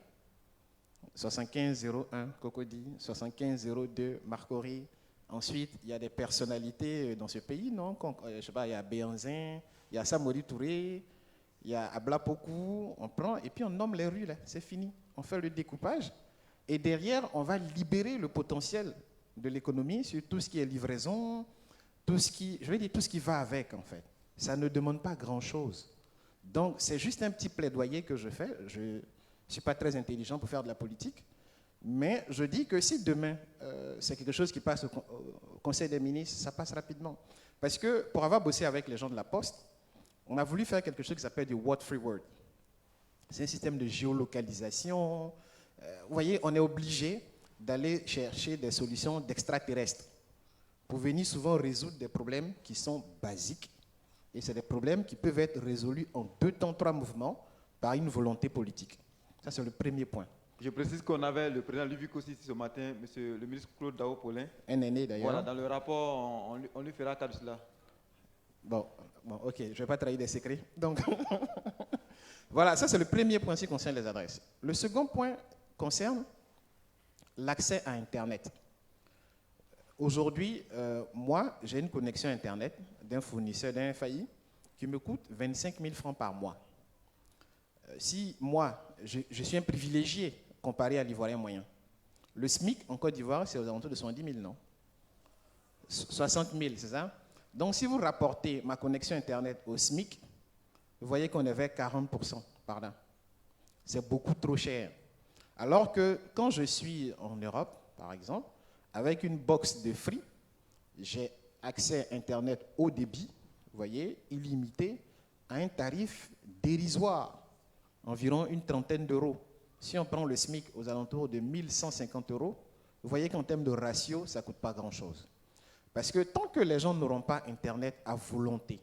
7501 Cocody, 7502 Marcory. Ensuite, il y a des personnalités dans ce pays, non? Je sais pas, il y a Béanzin, il y a Samori Touré, il y a Ablapoku. On prend et puis on nomme les rues, là. C'est fini. On fait le découpage et derrière, on va libérer le potentiel de l'économie sur tout ce qui est livraison, tout ce qui va avec, en fait. Ça ne demande pas grand-chose. Donc, c'est juste un petit plaidoyer que je fais. Je ne suis pas très intelligent pour faire de la politique, mais je dis que si demain, c'est quelque chose qui passe au Conseil des ministres, ça passe rapidement. Parce que pour avoir bossé avec les gens de la Poste, on a voulu faire quelque chose qui s'appelle du Word Free Word. C'est un système de géolocalisation. Vous voyez, on est obligé d'aller chercher des solutions d'extraterrestres pour venir souvent résoudre des problèmes qui sont basiques. Et c'est des problèmes qui peuvent être résolus en 2 temps, 3 mouvements par une volonté politique. Ça, c'est le premier point. Je précise qu'on avait le président Luvic aussi ce matin, monsieur le ministre Claude Daopolin. Un aîné d'ailleurs. Voilà, dans le rapport, on lui fera cas de cela. Bon, ok, je ne vais pas trahir des secrets. Donc, voilà, ça c'est le premier point qui concerne les adresses. Le second point concerne l'accès à Internet. Aujourd'hui, moi, j'ai une connexion Internet d'un fournisseur, d'un FAI, qui me coûte 25 000 francs par mois. Si moi, je suis un privilégié comparé à l'Ivoirien moyen, le SMIC en Côte d'Ivoire, c'est aux alentours de 70 000, non? 60 000, c'est ça? Donc, si vous rapportez ma connexion Internet au SMIC, vous voyez qu'on est vers 40% par là. C'est beaucoup trop cher. Alors que quand je suis en Europe, par exemple, avec une box de Free, j'ai accès à Internet haut débit, vous voyez, illimité, à un tarif dérisoire, environ une trentaine d'euros. Si on prend le SMIC aux alentours de 1 150 euros, vous voyez qu'en termes de ratio, ça ne coûte pas grand-chose. Parce que tant que les gens n'auront pas Internet à volonté,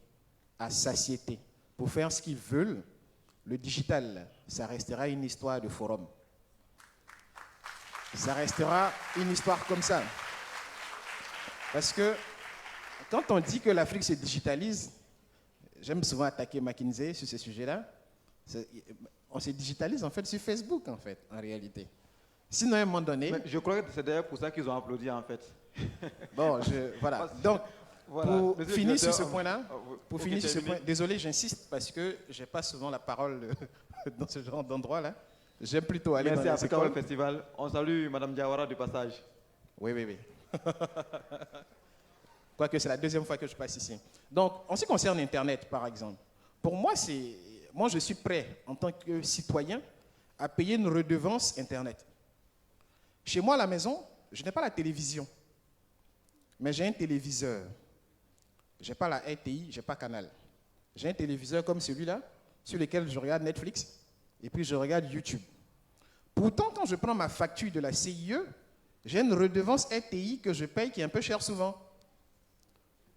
à satiété, pour faire ce qu'ils veulent, le digital, ça restera une histoire de forum. Ça restera une histoire comme ça. Parce que quand on dit que l'Afrique se digitalise, j'aime souvent attaquer McKinsey sur ce sujet-là, on se digitalise en fait sur Facebook en fait, en réalité. Sinon, à un moment donné... Mais je crois que c'est d'ailleurs pour ça qu'ils ont applaudi en fait. Bon, voilà. Donc, voilà. pour finir sur ce point-là, okay, désolé, j'insiste parce que je n'ai pas souvent la parole dans ce genre d'endroit-là. J'aime plutôt aller dans les Merci à écoles. le festival. On salue Madame Diawara du passage. Oui. Quoique c'est la deuxième fois que je passe ici. Donc, en ce qui concerne Internet, par exemple, pour moi, je suis prêt, en tant que citoyen, à payer une redevance Internet. Chez moi, à la maison, je n'ai pas la télévision, mais j'ai un téléviseur. Je n'ai pas la RTI, je n'ai pas Canal. J'ai un téléviseur comme celui-là, sur lequel je regarde Netflix, et puis je regarde YouTube. Pourtant, quand je prends ma facture de la CIE, j'ai une redevance RTI que je paye qui est un peu chère souvent.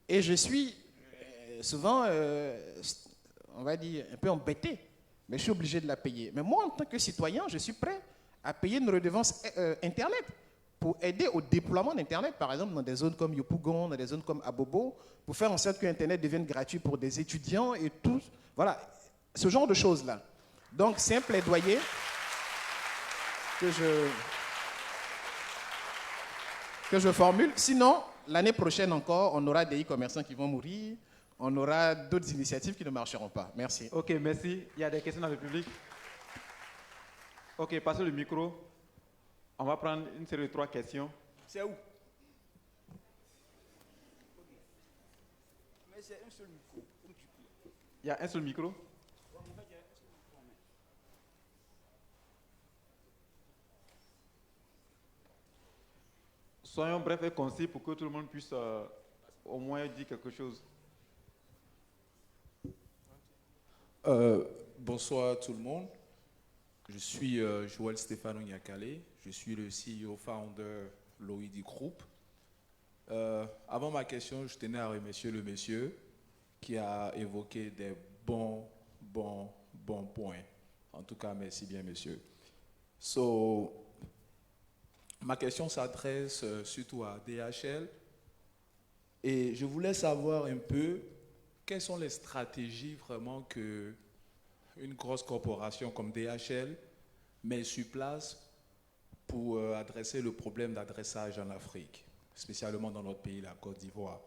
Et je suis souvent, on va dire, un peu embêté, mais je suis obligé de la payer. Mais moi, en tant que citoyen, je suis prêt à payer une redevance Internet pour aider au déploiement d'Internet, par exemple, dans des zones comme Yopougon, dans des zones comme Abobo, pour faire en sorte que Internet devienne gratuit pour des étudiants et tout. Voilà, ce genre de choses-là. Donc, c'est un plaidoyer que je formule. Sinon, l'année prochaine encore, on aura des e-commerçants qui vont mourir, on aura d'autres initiatives qui ne marcheront pas. Merci. Ok, merci. Il y a des questions dans le public. Ok, passez le micro. On va prendre une série de 3 questions. C'est où? c'est un seul micro. Comme tu peux. Il y a un seul micro. Ouais, en fait, il y a un seul micro, mais- Soyons brefs et concis pour que tout le monde puisse au moins dire quelque chose. Bonsoir tout le monde. Je suis Joël Stéphano Nyakale. Je suis le CEO founder l'OID Group. Avant ma question, je tenais à remercier le monsieur qui a évoqué des bons points. En tout cas, merci bien, monsieur. Ma question s'adresse surtout à DHL. Et je voulais savoir un peu quelles sont les stratégies vraiment que une grosse corporation comme DHL met sur place pour adresser le problème d'adressage en Afrique, spécialement dans notre pays, la Côte d'Ivoire.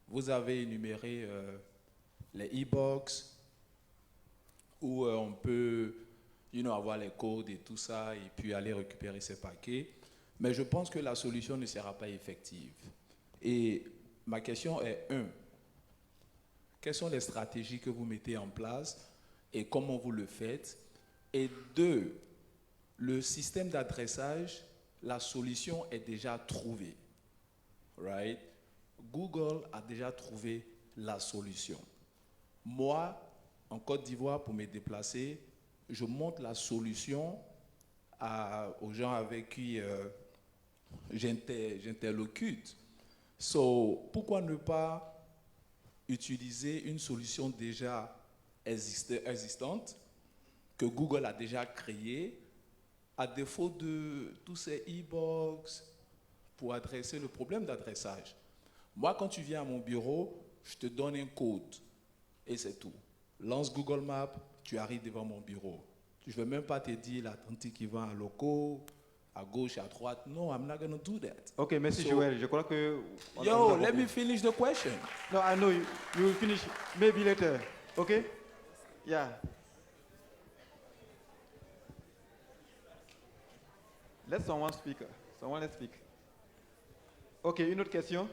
Vous avez énuméré les e-box où on peut avoir les codes et tout ça et puis aller récupérer ces paquets. Mais je pense que la solution ne sera pas effective. Et ma question est, quelles sont les stratégies que vous mettez en place et comment vous le faites? Et 2, le système d'adressage, la solution est déjà trouvée. Right? Google a déjà trouvé la solution. Moi, en Côte d'Ivoire, pour me déplacer, je montre la solution aux gens avec qui j'interlocute. Pourquoi ne pas utiliser une solution déjà existante que Google a déjà créée, à défaut de tous ces e-box pour adresser le problème d'adressage? Moi, quand tu viens à mon bureau, je te donne un code et c'est tout. Lance Google Maps, tu arrives devant mon bureau. Je ne vais même pas te dire l'Atlantique qui va à Loco, à gauche, à droite. No, I'm not going to do that. Ok, merci Joël. Je crois que... Let me finish the question. No, I know you will finish maybe later. Okay? Yeah. Let someone speak. Someone let's speak. Ok, une autre question?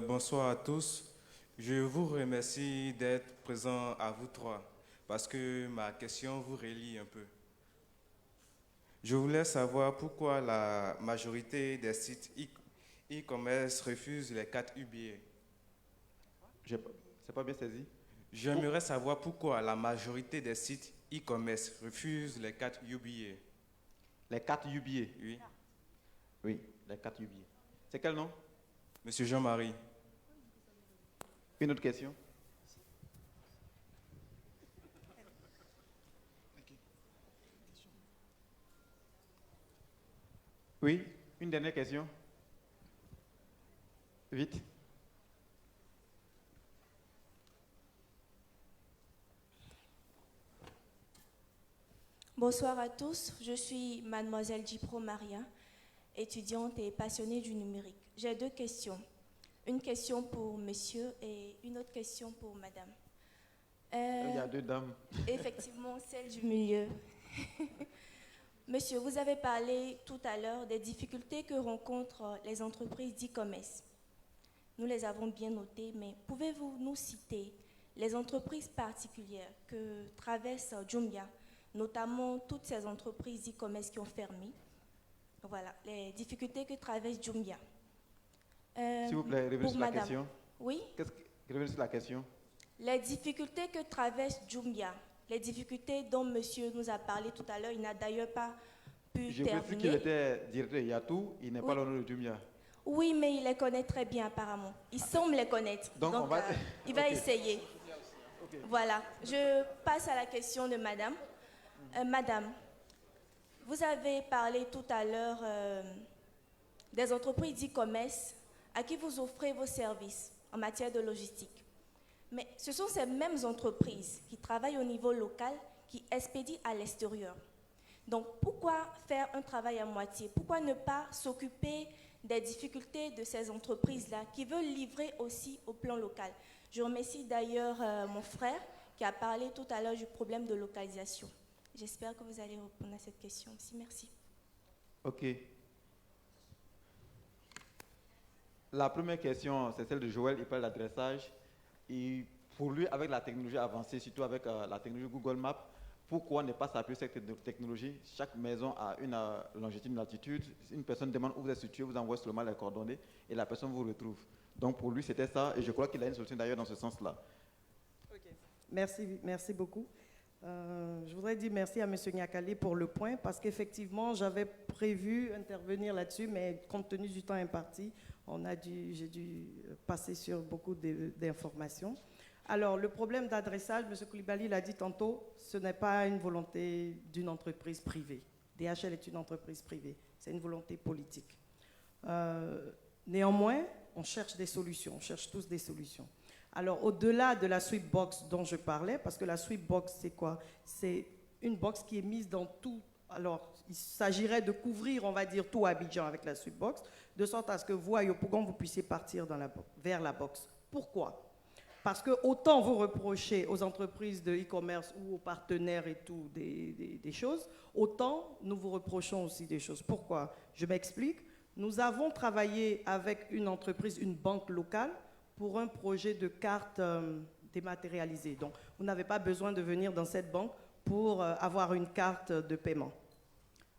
Bonsoir à tous. Je vous remercie d'être présents à vous trois parce que ma question vous relie un peu. Je voulais savoir pourquoi la majorité des sites e-commerce refusent les 4 UBA. C'est pas bien saisi. J'aimerais savoir pourquoi la majorité des sites e-commerce refusent les 4 UBA. Les 4 UBA? Oui. Oui, les 4 UBA. C'est quel nom? Monsieur Jean-Marie. Une autre question? Oui, une dernière question. Vite. Bonsoir à tous, je suis mademoiselle Djipro Maria, étudiante et passionnée du numérique. J'ai 2 questions. Une question pour monsieur et une autre question pour madame. Il y a 2 dames. Effectivement, celle du milieu. Monsieur, vous avez parlé tout à l'heure des difficultés que rencontrent les entreprises d'e-commerce. Nous les avons bien notées, mais pouvez-vous nous citer les entreprises particulières que traverse Jumia, notamment toutes ces entreprises d'e-commerce qui ont fermé? Voilà, les difficultés que traverse Jumia. S'il vous plaît, revenez sur la question. Oui? Revenez sur la question. Les difficultés que traverse Jumia, les difficultés dont monsieur nous a parlé tout à l'heure, il n'a d'ailleurs pas pu Je terminer. précise qu'il était directeur Yatou, il n'est pas l'honneur de Jumia. Oui, mais il les connaît très bien apparemment. Il semble les connaître. Donc on va... il va essayer. Okay. Voilà. Je passe à la question de madame. Madame, vous avez parlé tout à l'heure des entreprises d'e-commerce à qui vous offrez vos services en matière de logistique. Mais ce sont ces mêmes entreprises qui travaillent au niveau local, qui expédient à l'extérieur. Donc, pourquoi faire un travail à moitié? Pourquoi ne pas s'occuper des difficultés de ces entreprises-là qui veulent livrer aussi au plan local. Je remercie d'ailleurs mon frère qui a parlé tout à l'heure du problème de localisation. J'espère que vous allez répondre à cette question aussi. Merci. Ok. La première question, c'est celle de Joël. Il parle d'adressage. Et pour lui, avec la technologie avancée, surtout avec la technologie Google Maps, pourquoi ne pas s'appuyer sur cette technologie? Chaque maison a une longitude, une latitude. Une personne demande où vous êtes situé, vous envoie seulement les coordonnées et la personne vous retrouve. Donc pour lui, c'était ça. Et je crois qu'il a une solution d'ailleurs dans ce sens-là. Okay. Merci beaucoup. Je voudrais dire merci à M. Nyakali pour le point, parce qu'effectivement, j'avais prévu intervenir là-dessus, mais compte tenu du temps imparti, j'ai dû passer sur beaucoup d'informations. Alors, le problème d'adressage, M. Koulibaly l'a dit tantôt, ce n'est pas une volonté d'une entreprise privée. DHL est une entreprise privée, c'est une volonté politique. Néanmoins, on cherche des solutions, on cherche tous des solutions. Alors, au-delà de la Sweetbox dont je parlais, parce que la Sweetbox, c'est quoi? C'est une box qui est mise dans tout. Alors, il s'agirait de couvrir, on va dire, tout Abidjan avec la Sweetbox, de sorte à ce que vous, à Yopougon, vous puissiez partir vers la box. Pourquoi? Parce que autant vous reprochez aux entreprises de e-commerce ou aux partenaires et tout des choses, autant nous vous reprochons aussi des choses. Pourquoi? Je m'explique. Nous avons travaillé avec une entreprise, une banque locale, pour un projet de carte dématérialisée. Donc, vous n'avez pas besoin de venir dans cette banque pour avoir une carte de paiement.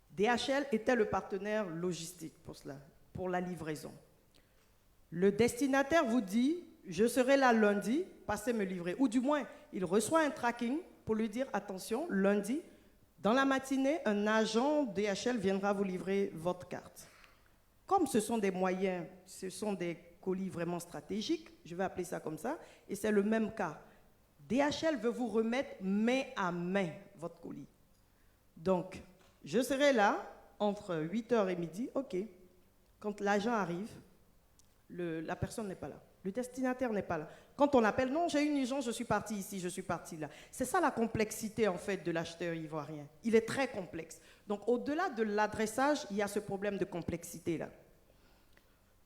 DHL était le partenaire logistique pour cela, pour la livraison. Le destinataire vous dit, je serai là lundi, passez me livrer. Ou du moins, il reçoit un tracking pour lui dire, attention, lundi, dans la matinée, un agent DHL viendra vous livrer votre carte. Comme ce sont des moyens, ce sont des colis vraiment stratégiques, je vais appeler ça comme ça, et c'est le même cas. DHL veut vous remettre main à main votre colis. Donc, je serai là entre 8h et midi, ok. Quand l'agent arrive, la personne n'est pas là. Le destinataire n'est pas là. Quand on appelle, non, j'ai une urgence, je suis parti ici, je suis parti là. C'est ça la complexité en fait de l'acheteur ivoirien. Il est très complexe. Donc, au-delà de l'adressage, il y a ce problème de complexité là.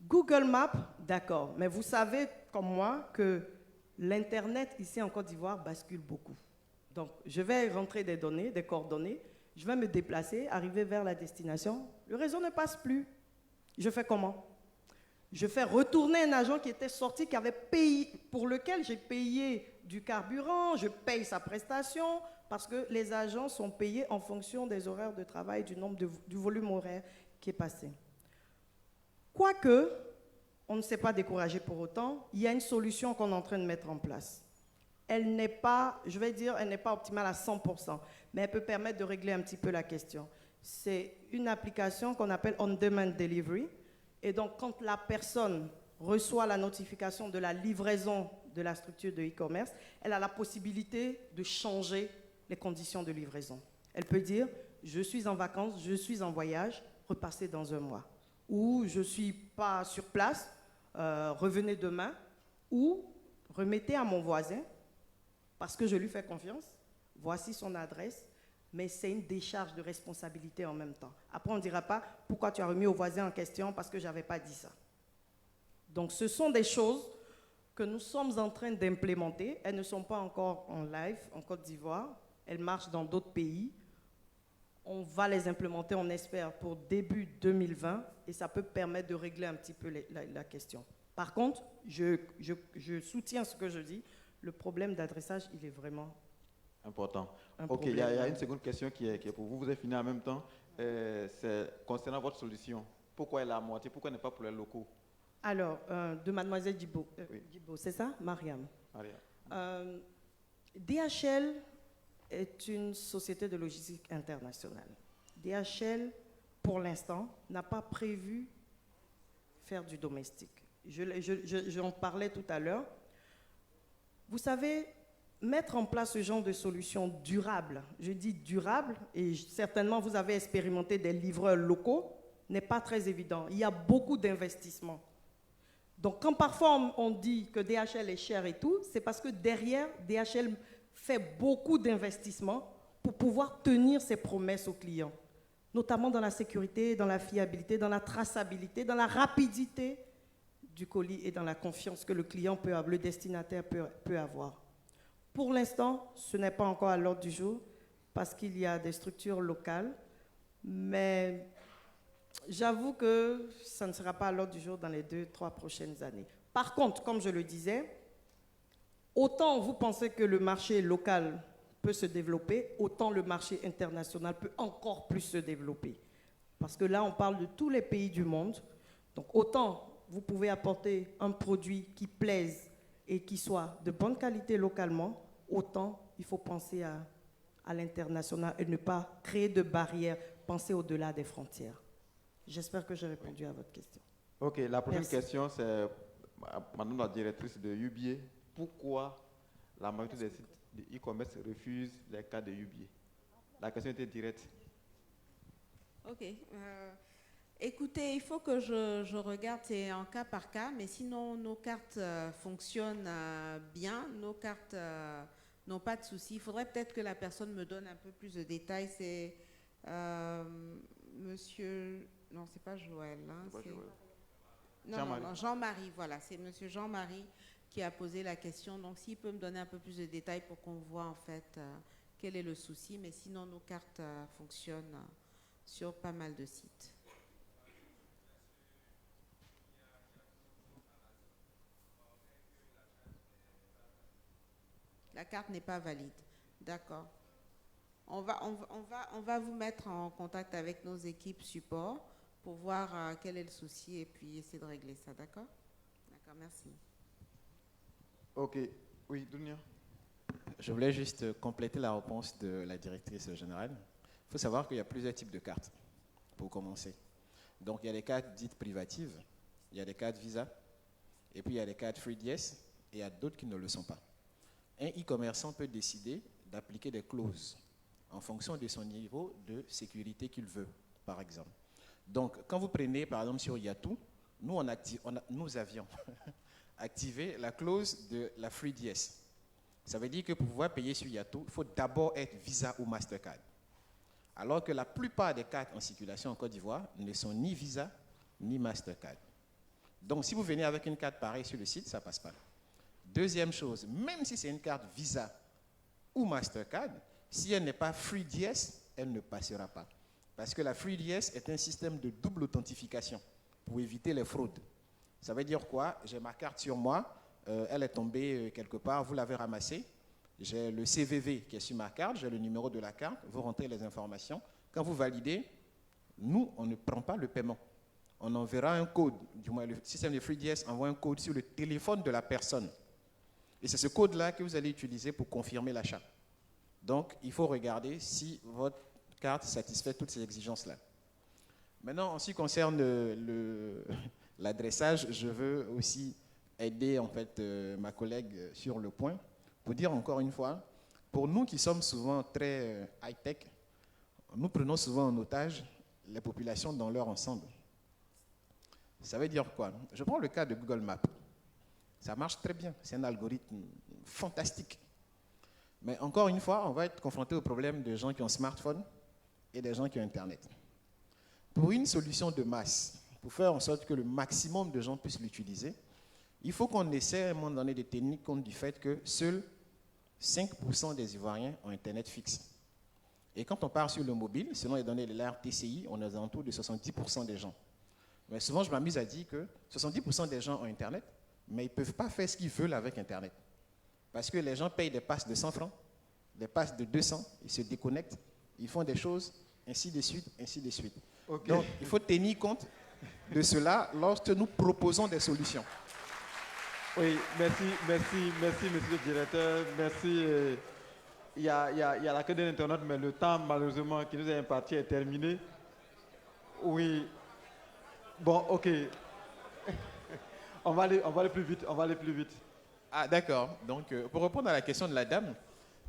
Google Maps, d'accord, mais vous savez comme moi que l'Internet ici en Côte d'Ivoire bascule beaucoup. Donc, je vais rentrer des données, des coordonnées, je vais me déplacer, arriver vers la destination, le réseau ne passe plus. Je fais comment? Je fais retourner un agent qui était sorti, qui avait payé, pour lequel j'ai payé du carburant, je paye sa prestation, parce que les agents sont payés en fonction des horaires de travail, du volume horaire qui est passé. Quoique, on ne s'est pas découragé pour autant, il y a une solution qu'on est en train de mettre en place. Elle n'est pas, je vais dire, elle n'est pas optimale à 100%, mais elle peut permettre de régler un petit peu la question. C'est une application qu'on appelle On Demand Delivery. Et donc, quand la personne reçoit la notification de la livraison de la structure de e-commerce, elle a la possibilité de changer les conditions de livraison. Elle peut dire, je suis en vacances, je suis en voyage, repassez dans un mois. Ou je ne suis pas sur place, revenez demain. Ou remettez à mon voisin, parce que je lui fais confiance, voici son adresse, mais c'est une décharge de responsabilité en même temps. Après, on ne dira pas, pourquoi tu as remis au voisin en question, parce que je n'avais pas dit ça. Donc, ce sont des choses que nous sommes en train d'implémenter. Elles ne sont pas encore en live en Côte d'Ivoire. Elles marchent dans d'autres pays. On va les implémenter, on espère, pour début 2020, et ça peut permettre de régler un petit peu la question. Par contre, je soutiens ce que je dis, le problème d'adressage, il est vraiment important. Ok, il y a une seconde question qui est pour vous, vous avez fini en même temps, c'est concernant votre solution. Pourquoi elle est à moitié, pourquoi elle n'est pas pour les locaux? Alors, de Mademoiselle Djibo, c'est ça, Mariam? DHL est une société de logistique internationale. DHL, pour l'instant, n'a pas prévu faire du domestique. J'en parlais tout à l'heure. Vous savez, mettre en place ce genre de solution durable, je dis durable, et certainement vous avez expérimenté des livreurs locaux, n'est pas très évident. Il y a beaucoup d'investissements. Donc, quand parfois on dit que DHL est cher et tout, c'est parce que derrière, DHL fait beaucoup d'investissements pour pouvoir tenir ses promesses aux clients. notamment dans la sécurité, dans la fiabilité, dans la traçabilité, dans la rapidité du colis et dans la confiance que le client peut avoir, le destinataire peut avoir. Pour l'instant, ce n'est pas encore à l'ordre du jour parce qu'il y a des structures locales, mais j'avoue que ça ne sera pas à l'ordre du jour dans les 2-3 prochaines années. Par contre, comme je le disais, autant vous pensez que le marché local peut se développer, autant le marché international peut encore plus se développer. Parce que là, on parle de tous les pays du monde. Donc autant vous pouvez apporter un produit qui plaise et qui soit de bonne qualité localement, autant il faut penser à l'international et ne pas créer de barrières, penser au-delà des frontières. J'espère que j'ai répondu à votre question. Ok, la prochaine Merci. question, c'est madame la directrice de UBA. Pourquoi la majorité des sites de e-commerce refusent les cartes de UBA? La question était directe. Ok. Écoutez, il faut que je regarde, c'est en cas par cas, mais sinon nos cartes fonctionnent bien, nos cartes n'ont pas de soucis. Il faudrait peut-être que la personne me donne un peu plus de détails. C'est monsieur... Non, c'est pas Joël. Hein, C'est pas Joël. non, Jean-Marie, voilà. C'est monsieur Jean-Marie qui a posé la question. Donc, s'il peut me donner un peu plus de détails pour qu'on voit en fait quel est le souci. Mais sinon, nos cartes fonctionnent sur pas mal de sites. La carte n'est pas valide. D'accord. On va vous mettre en contact avec nos équipes support pour voir quel est le souci et puis essayer de régler ça. D'accord? D'accord, merci. Ok, oui, Dunia. Je voulais juste compléter la réponse de la directrice générale. Il faut savoir qu'il y a plusieurs types de cartes, pour commencer. Donc, il y a les cartes dites privatives, il y a les cartes Visa, et puis il y a les cartes FreeDS, et il y a d'autres qui ne le sont pas. Un e-commerçant peut décider d'appliquer des clauses en fonction de son niveau de sécurité qu'il veut, par exemple. Donc, quand vous prenez, par exemple, sur Yatou, nous avions activé la clause de la FreeDS. Ça veut dire que pour pouvoir payer sur Yatou, il faut d'abord être Visa ou Mastercard. Alors que la plupart des cartes en circulation en Côte d'Ivoire ne sont ni Visa ni Mastercard. Donc, si vous venez avec une carte pareille sur le site, ça ne passe pas. Deuxième chose, même si c'est une carte Visa ou Mastercard, si elle n'est pas FreeDS, elle ne passera pas. Parce que la FreeDS est un système de double authentification pour éviter les fraudes. Ça veut dire quoi? J'ai ma carte sur moi, elle est tombée quelque part, vous l'avez ramassée. J'ai le CVV qui est sur ma carte, j'ai le numéro de la carte, vous rentrez les informations. Quand vous validez, nous, on ne prend pas le paiement. On enverra un code, du moins le système de FreeDS envoie un code sur le téléphone de la personne. Et c'est ce code-là que vous allez utiliser pour confirmer l'achat. Donc, il faut regarder si votre carte satisfait toutes ces exigences-là. Maintenant, en ce qui concerne l'adressage, je veux aussi aider en fait, ma collègue sur le point pour dire encore une fois, pour nous qui sommes souvent très high-tech, nous prenons souvent en otage les populations dans leur ensemble. Ça veut dire quoi? Je prends le cas de Google Maps. Ça marche très bien, c'est un algorithme fantastique. Mais encore une fois, on va être confronté au problème de gens qui ont smartphone et des gens qui ont Internet. Pour une solution de masse, pour faire en sorte que le maximum de gens puissent l'utiliser, il faut qu'on essaie à un moment donné de tenir compte du fait que seuls 5% des Ivoiriens ont Internet fixe. Et quand on part sur le mobile, selon les données de l'RTCI, on est aux alentours de 70% des gens. Mais souvent, je m'amuse à dire que 70% des gens ont Internet, mais ils ne peuvent pas faire ce qu'ils veulent avec Internet. Parce que les gens payent des passes de 100 francs, des passes de 200, ils se déconnectent, ils font des choses, ainsi de suite, ainsi de suite. Okay. Donc, il faut tenir compte de cela lorsque nous proposons des solutions. Oui, merci, monsieur le directeur. Merci. Il y a la queue d'un internaute, mais le temps, malheureusement, qui nous est imparti est terminé. Oui. Bon, ok. On va aller plus vite, Ah, d'accord. Donc, pour répondre à la question de la dame,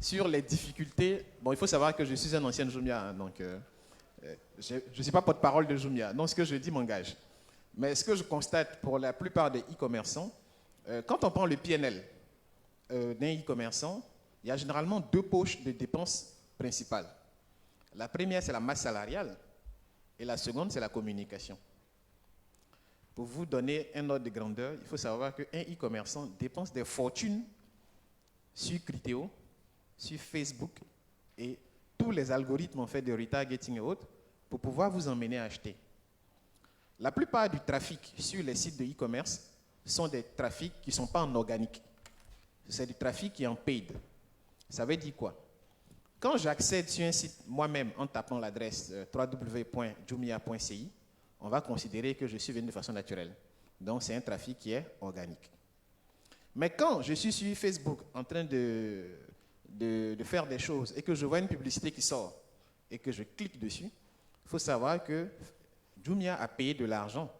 sur les difficultés, bon, il faut savoir que je suis un ancien Jumia, hein, donc je ne suis pas porte-parole de Jumia, donc ce que je dis m'engage. Mais ce que je constate pour la plupart des e-commerçants, quand on prend le PNL d'un e-commerçant, il y a généralement deux poches de dépenses principales. La première, c'est la masse salariale, Et la seconde, c'est la communication. Pour vous donner un ordre de grandeur, il faut savoir qu'un e-commerçant dépense des fortunes sur Criteo, sur Facebook et tous les algorithmes en fait de retargeting et autres pour pouvoir vous emmener à acheter. La plupart du trafic sur les sites de e-commerce sont des trafics qui ne sont pas en organique. C'est du trafic qui est en paid. Ça veut dire quoi? Quand j'accède sur un site moi-même en tapant l'adresse www.jumia.ci, on va considérer que je suis venu de façon naturelle. Donc, c'est un trafic qui est organique. Mais quand je suis sur Facebook en train de faire des choses et que je vois une publicité qui sort et que je clique dessus, il faut savoir que Jumia a payé de l'argent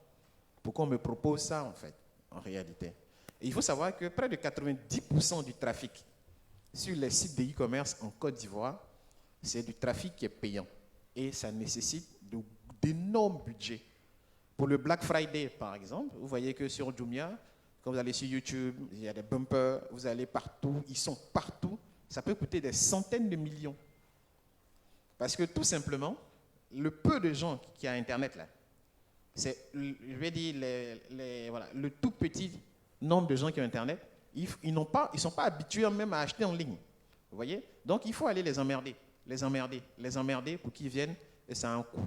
pour qu'on me propose ça, en fait, en réalité. Et il faut savoir que près de 90% du trafic sur les sites de e-commerce en Côte d'Ivoire, c'est du trafic qui est payant. Et ça nécessite d'énormes budgets. Pour le Black Friday, par exemple, vous voyez que sur Jumia, quand vous allez sur YouTube, il y a des bumpers, vous allez partout, ils sont partout. Ça peut coûter des centaines de millions. Parce que tout simplement, le peu de gens qui ont Internet, là, c'est, je vais dire, le tout petit nombre de gens qui ont Internet, ils ne sont pas habitués même à acheter en ligne. Vous voyez? Donc, il faut aller les emmerder pour qu'ils viennent et ça a un coût.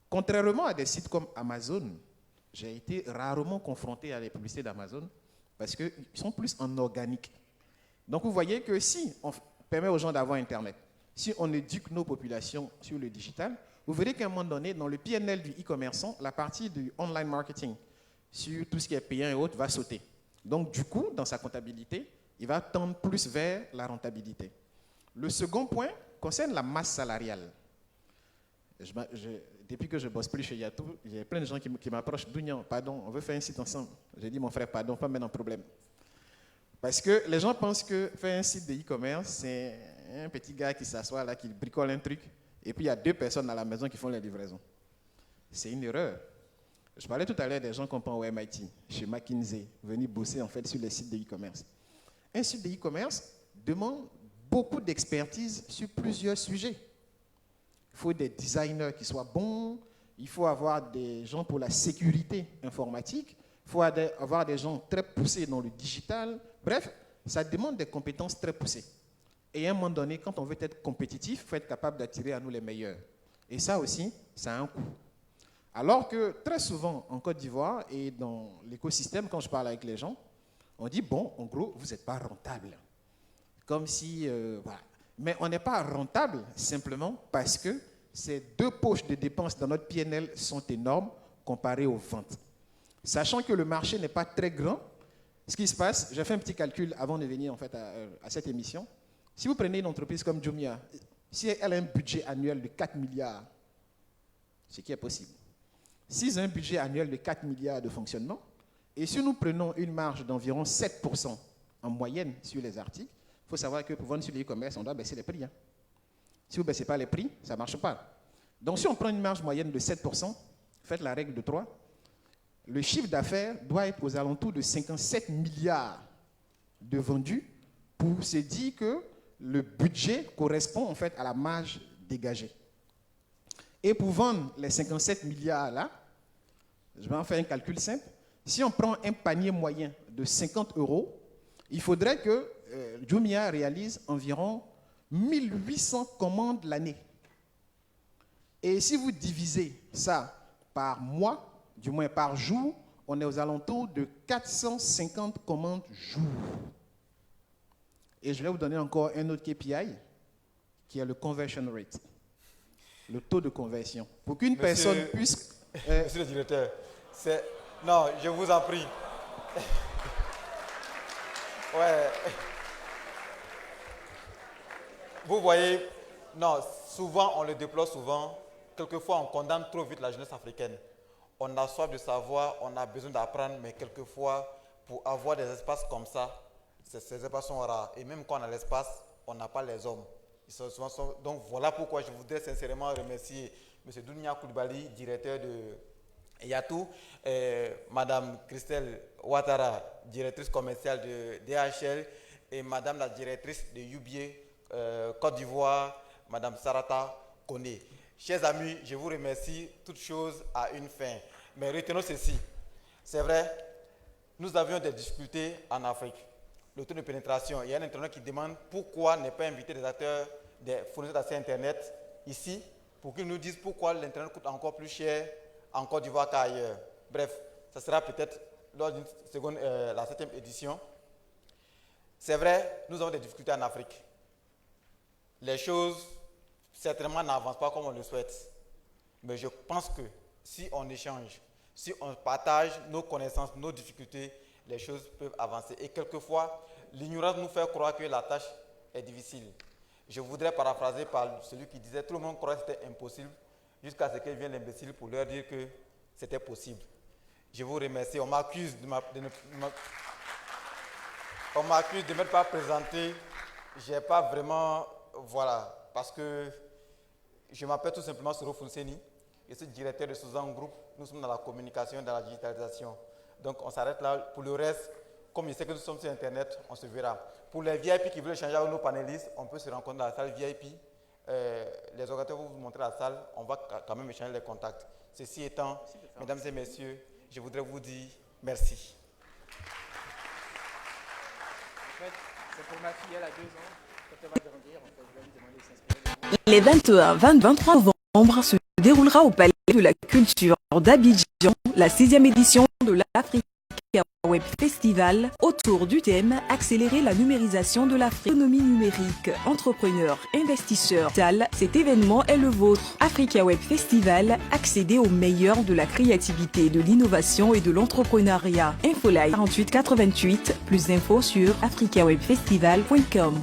Contrairement à des sites comme Amazon, j'ai été rarement confronté à les publicités d'Amazon parce qu'ils sont plus en organique. Donc, vous voyez que si on permet aux gens d'avoir Internet, si on éduque nos populations sur le digital, vous verrez qu'à un moment donné, dans le PNL du e-commerçant, la partie du online marketing sur tout ce qui est payant et autres va sauter. Donc, du coup, dans sa comptabilité, il va tendre plus vers la rentabilité. Le second point concerne la masse salariale. Depuis que je ne bosse plus chez Yatou, il y a plein de gens qui m'approchent. Dounian, pardon, on veut faire un site ensemble. J'ai dit, mon frère, pardon, pas mettre en problème. Parce que les gens pensent que faire un site de e-commerce, c'est un petit gars qui s'assoit là, qui bricole un truc, et puis il y a 2 personnes à la maison qui font les livraisons. C'est une erreur. Je parlais tout à l'heure des gens qu'on prend au MIT, chez McKinsey, venir bosser en fait sur les sites de e-commerce. Un site de e-commerce demande beaucoup d'expertise sur plusieurs sujets. Il faut des designers qui soient bons, il faut avoir des gens pour la sécurité informatique, il faut avoir des gens très poussés dans le digital. Bref, ça demande des compétences très poussées. Et à un moment donné, quand on veut être compétitif, il faut être capable d'attirer à nous les meilleurs. Et ça aussi, ça a un coût. Alors que très souvent, en Côte d'Ivoire et dans l'écosystème, quand je parle avec les gens, on dit, bon, en gros, vous n'êtes pas rentable. Comme si, voilà. Mais on n'est pas rentable simplement parce que ces 2 poches de dépenses dans notre PNL sont énormes comparées aux ventes. Sachant que le marché n'est pas très grand, ce qui se passe, j'ai fait un petit calcul avant de venir en fait à cette émission. Si vous prenez une entreprise comme Jumia, si elle a un budget annuel de 4 milliards, ce qui est possible, si ils ont un budget annuel de 4 milliards de fonctionnement, et si nous prenons une marge d'environ 7% en moyenne sur les articles, il faut savoir que pour vendre sur l'e-commerce, on doit baisser les prix. Hein. Si vous ne baissez pas les prix, ça ne marche pas. Donc si on prend une marge moyenne de 7%, faites la règle de 3, le chiffre d'affaires doit être aux alentours de 57 milliards de vendus pour se dire que le budget correspond en fait à la marge dégagée. Et pour vendre les 57 milliards là, je vais en faire un calcul simple. Si on prend un panier moyen de 50 €, il faudrait que Jumia réalise environ 1800 commandes l'année. Et si vous divisez ça par mois, du moins par jour, on est aux alentours de 450 commandes jour. Et je vais vous donner encore un autre KPI, qui est le conversion rate, le taux de conversion. Pour qu'une personne puisse... Monsieur le directeur, non, je vous en prie. Ouais. Vous voyez, non, souvent, on le déplore souvent. Quelquefois, on condamne trop vite la jeunesse africaine. On a soif de savoir, on a besoin d'apprendre, mais quelquefois, pour avoir des espaces comme ça, ces espaces sont rares. Et même quand on a l'espace, on n'a pas les hommes. Donc voilà pourquoi je voudrais sincèrement remercier M. Dounia Koulibaly, directeur de Yatou, Mme Christelle Ouattara, directrice commerciale de DHL, et Mme la directrice de UBA Côte d'Ivoire, Mme Sarata Koné. Chers amis, je vous remercie. Toute chose a une fin. Mais retenons ceci. C'est vrai, nous avions des difficultés en Afrique. Le taux de pénétration. Il y a un internaute qui demande pourquoi ne pas inviter des acteurs, des fournisseurs d'accès Internet ici pour qu'ils nous disent pourquoi l'Internet coûte encore plus cher en Côte d'Ivoire qu'ailleurs. Bref, ça sera peut-être lors d'une seconde, la 7e édition. C'est vrai, nous avons des difficultés en Afrique. Les choses, certainement, n'avancent pas comme on le souhaite. Mais je pense que si on échange, si on partage nos connaissances, nos difficultés, les choses peuvent avancer. Et quelquefois, l'ignorance nous fait croire que la tâche est difficile. Je voudrais paraphraser par celui qui disait « Tout le monde croit que c'était impossible » jusqu'à ce qu'il vienne l'imbécile pour leur dire que c'était possible. Je vous remercie. On m'accuse de ne m'être pas présenté. Je n'ai pas vraiment... Voilà, parce que je m'appelle tout simplement Soro Founseni. Je suis directeur de Suzan Group. Nous sommes dans la communication et dans la digitalisation. Donc on s'arrête là. Pour le reste, comme je sais que nous sommes sur Internet, on se verra. Pour les VIP qui veulent échanger avec nos panélistes, on peut se rencontrer dans la salle VIP. Les organisateurs vont vous montrer la salle. On va quand même échanger les contacts. Ceci étant, mesdames et messieurs, je voudrais vous dire merci. En fait, c'est pour ma fille, elle a 2 ans. Quand elle va grandir, en fait, je vais lui demander de s'inspirer. Les 21, 23 novembre se déroulera au Palais de la Culture d'Abidjan la 6e édition de l'Africa Web Festival autour du thème accélérer la numérisation de l'Afrique. Économie numérique, entrepreneurs, investisseurs. Cet événement est le vôtre. Africa Web Festival, accéder au meilleur de la créativité, de l'innovation et de l'entrepreneuriat. Infolite 48 88, plus d'infos sur africawebfestival.com.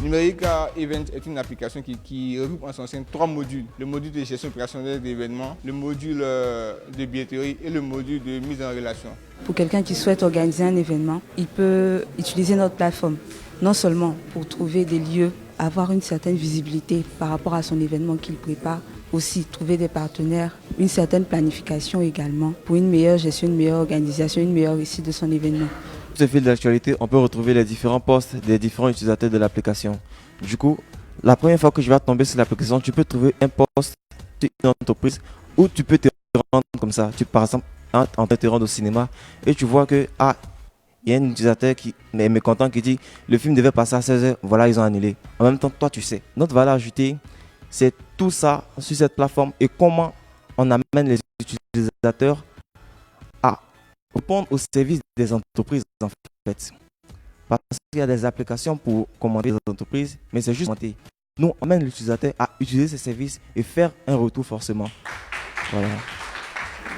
Numerica Event est une application qui regroupe en son sein 3 modules. Le module de gestion opérationnelle d'événements, le module de billetterie et le module de mise en relation. Pour quelqu'un qui souhaite organiser un événement, il peut utiliser notre plateforme, non seulement pour trouver des lieux, avoir une certaine visibilité par rapport à son événement qu'il prépare, aussi trouver des partenaires, une certaine planification également pour une meilleure gestion, une meilleure organisation, une meilleure réussite de son événement. Sur ce fil d'actualité, on peut retrouver les différents posts des différents utilisateurs de l'application. Du coup, la première fois que je vais tomber sur l'application, tu peux trouver un post d'une entreprise où tu peux te rendre comme ça. Tu, par exemple, en te rendre au cinéma et tu vois que il y a un utilisateur qui est mécontent qui dit le film devait passer à 16h, voilà, ils ont annulé. En même temps, toi, tu sais. Notre valeur ajoutée, c'est tout ça sur cette plateforme et comment on amène les utilisateurs à répondre aux services des entreprises en fait. Parce qu'il y a des applications pour commander les entreprises, mais c'est juste monter. Nous, on amène l'utilisateur à utiliser ces services et faire un retour forcément. Voilà.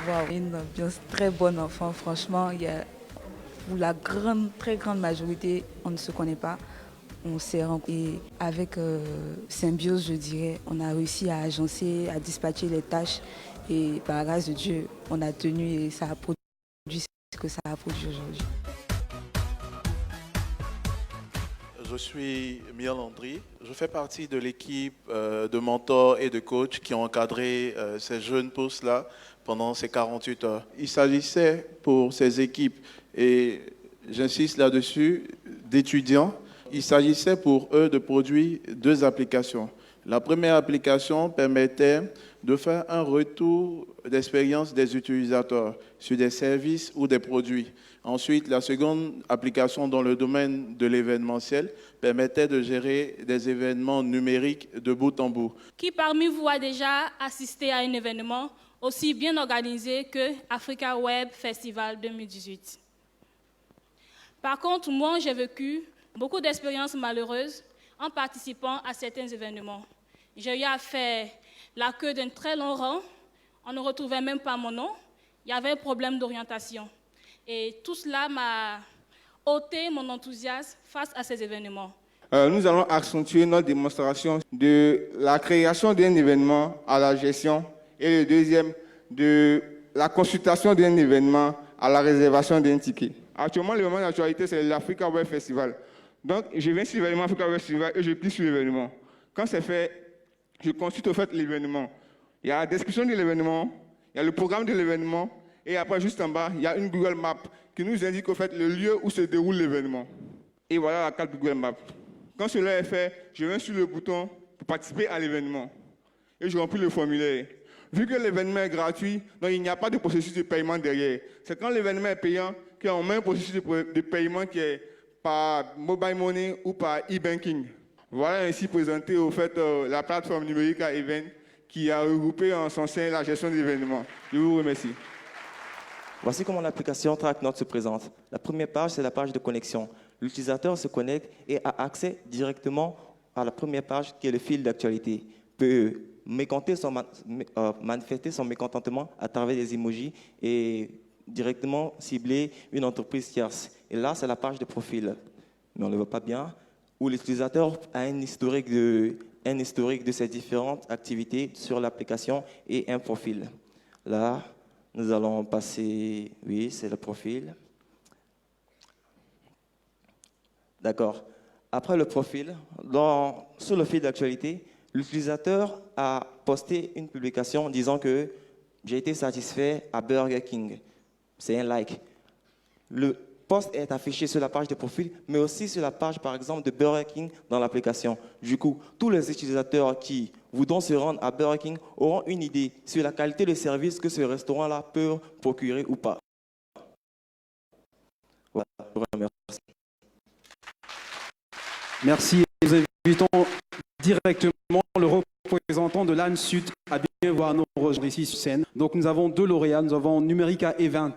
Wow, une ambiance très bonne enfant. Franchement, pour la très grande majorité, on ne se connaît pas. On s'est rencontrés avec Symbiose, je dirais. On a réussi à agencer, à dispatcher les tâches. Et par la grâce de Dieu, on a tenu et ça a produit ce que ça a produit aujourd'hui. Je suis Miel Landry. Je fais partie de l'équipe de mentors et de coachs qui ont encadré ces jeunes pousses-là pendant ces 48 heures. Il s'agissait pour ces équipes, et j'insiste là-dessus, d'étudiants. Il s'agissait pour eux de produire 2 applications. La première application permettait de faire un retour d'expérience des utilisateurs sur des services ou des produits. Ensuite, la seconde application dans le domaine de l'événementiel permettait de gérer des événements numériques de bout en bout. Qui parmi vous a déjà assisté à un événement aussi bien organisé que Africa Web Festival 2018? Par contre, moi, j'ai vécu beaucoup d'expériences malheureuses en participant à certains événements. J'ai eu à faire la queue d'un très long rang. On ne retrouvait même pas mon nom. Il y avait un problème d'orientation. Et tout cela m'a ôté mon enthousiasme face à ces événements. Nous allons accentuer notre démonstration de la création d'un événement à la gestion et le deuxième de la consultation d'un événement à la réservation d'un ticket. Actuellement, le moment d'actualité, c'est l'Africa Web Festival. Donc, je viens sur l'événement Africa Web Festival et je clique sur l'événement. Quand c'est fait, je consulte au fait l'événement. Il y a la description de l'événement, il y a le programme de l'événement, et après, juste en bas, il y a une Google Map qui nous indique au fait le lieu où se déroule l'événement. Et voilà la carte Google Map. Quand cela est fait, je viens sur le bouton pour participer à l'événement. Et je remplis le formulaire. Vu que l'événement est gratuit, donc il n'y a pas de processus de paiement derrière. C'est quand l'événement est payant qu'on met un processus de paiement qui est par mobile money ou par e-banking. Voilà ainsi présenté au fait la plateforme Numerica Event qui a regroupé en son sein la gestion d'événements. Je vous remercie. Voici comment l'application TrackNote se présente. La première page, c'est la page de connexion. L'utilisateur se connecte et a accès directement à la première page qui est le fil d'actualité. Peut manifester son mécontentement à travers des emojis et directement cibler une entreprise tierce. Et là, c'est la page de profil, mais on ne le voit pas bien, où l'utilisateur a un historique de ses différentes activités sur l'application et un profil. Là, nous allons passer, oui, c'est le profil. D'accord. Après le profil, sur le fil d'actualité, l'utilisateur a posté une publication disant que j'ai été satisfait à Burger King. C'est un like. Le post est affiché sur la page de profil, mais aussi sur la page, par exemple, de Burger King dans l'application. Du coup, tous les utilisateurs qui voudront se rendre à Burger King auront une idée sur la qualité de service que ce restaurant-là peut procurer ou pas. Voilà, je vous remercie. Merci. Nous invitons directement le représentant de l'AN Sud à bien voir nos rejoindre ici sur scène. Donc nous avons deux lauréats, nous avons Numerica Event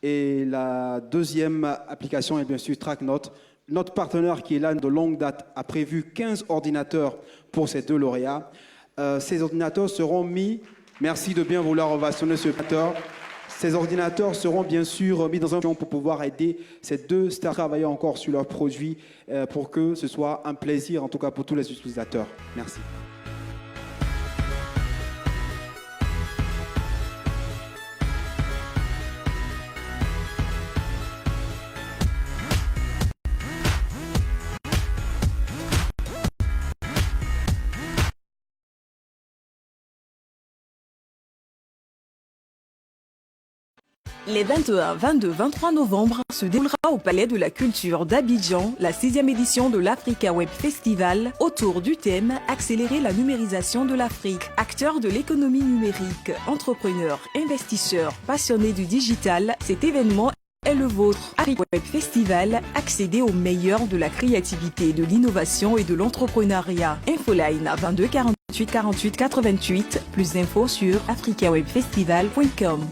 et la deuxième application est bien sûr TrackNote. Notre partenaire qui est là de longue date a prévu 15 ordinateurs pour ces deux lauréats. Ces ordinateurs seront mis, merci de bien vouloir ovationner ce ordinateur. Ces ordinateurs seront bien sûr mis dans un pour pouvoir aider ces deux stars à travailler encore sur leurs produits pour que ce soit un plaisir, en tout cas pour tous les utilisateurs. Merci. Les 21, 22, 23 novembre se déroulera au Palais de la Culture d'Abidjan la 6e édition de l'Africa Web Festival autour du thème « Accélérer la numérisation de l'Afrique ». Acteurs de l'économie numérique, entrepreneurs, investisseurs, passionnés du digital, cet événement est le vôtre. Africa Web Festival, accédez au meilleur de la créativité, de l'innovation et de l'entrepreneuriat. Infoline à 22 48 48 88. Plus d'infos sur africawebfestival.com.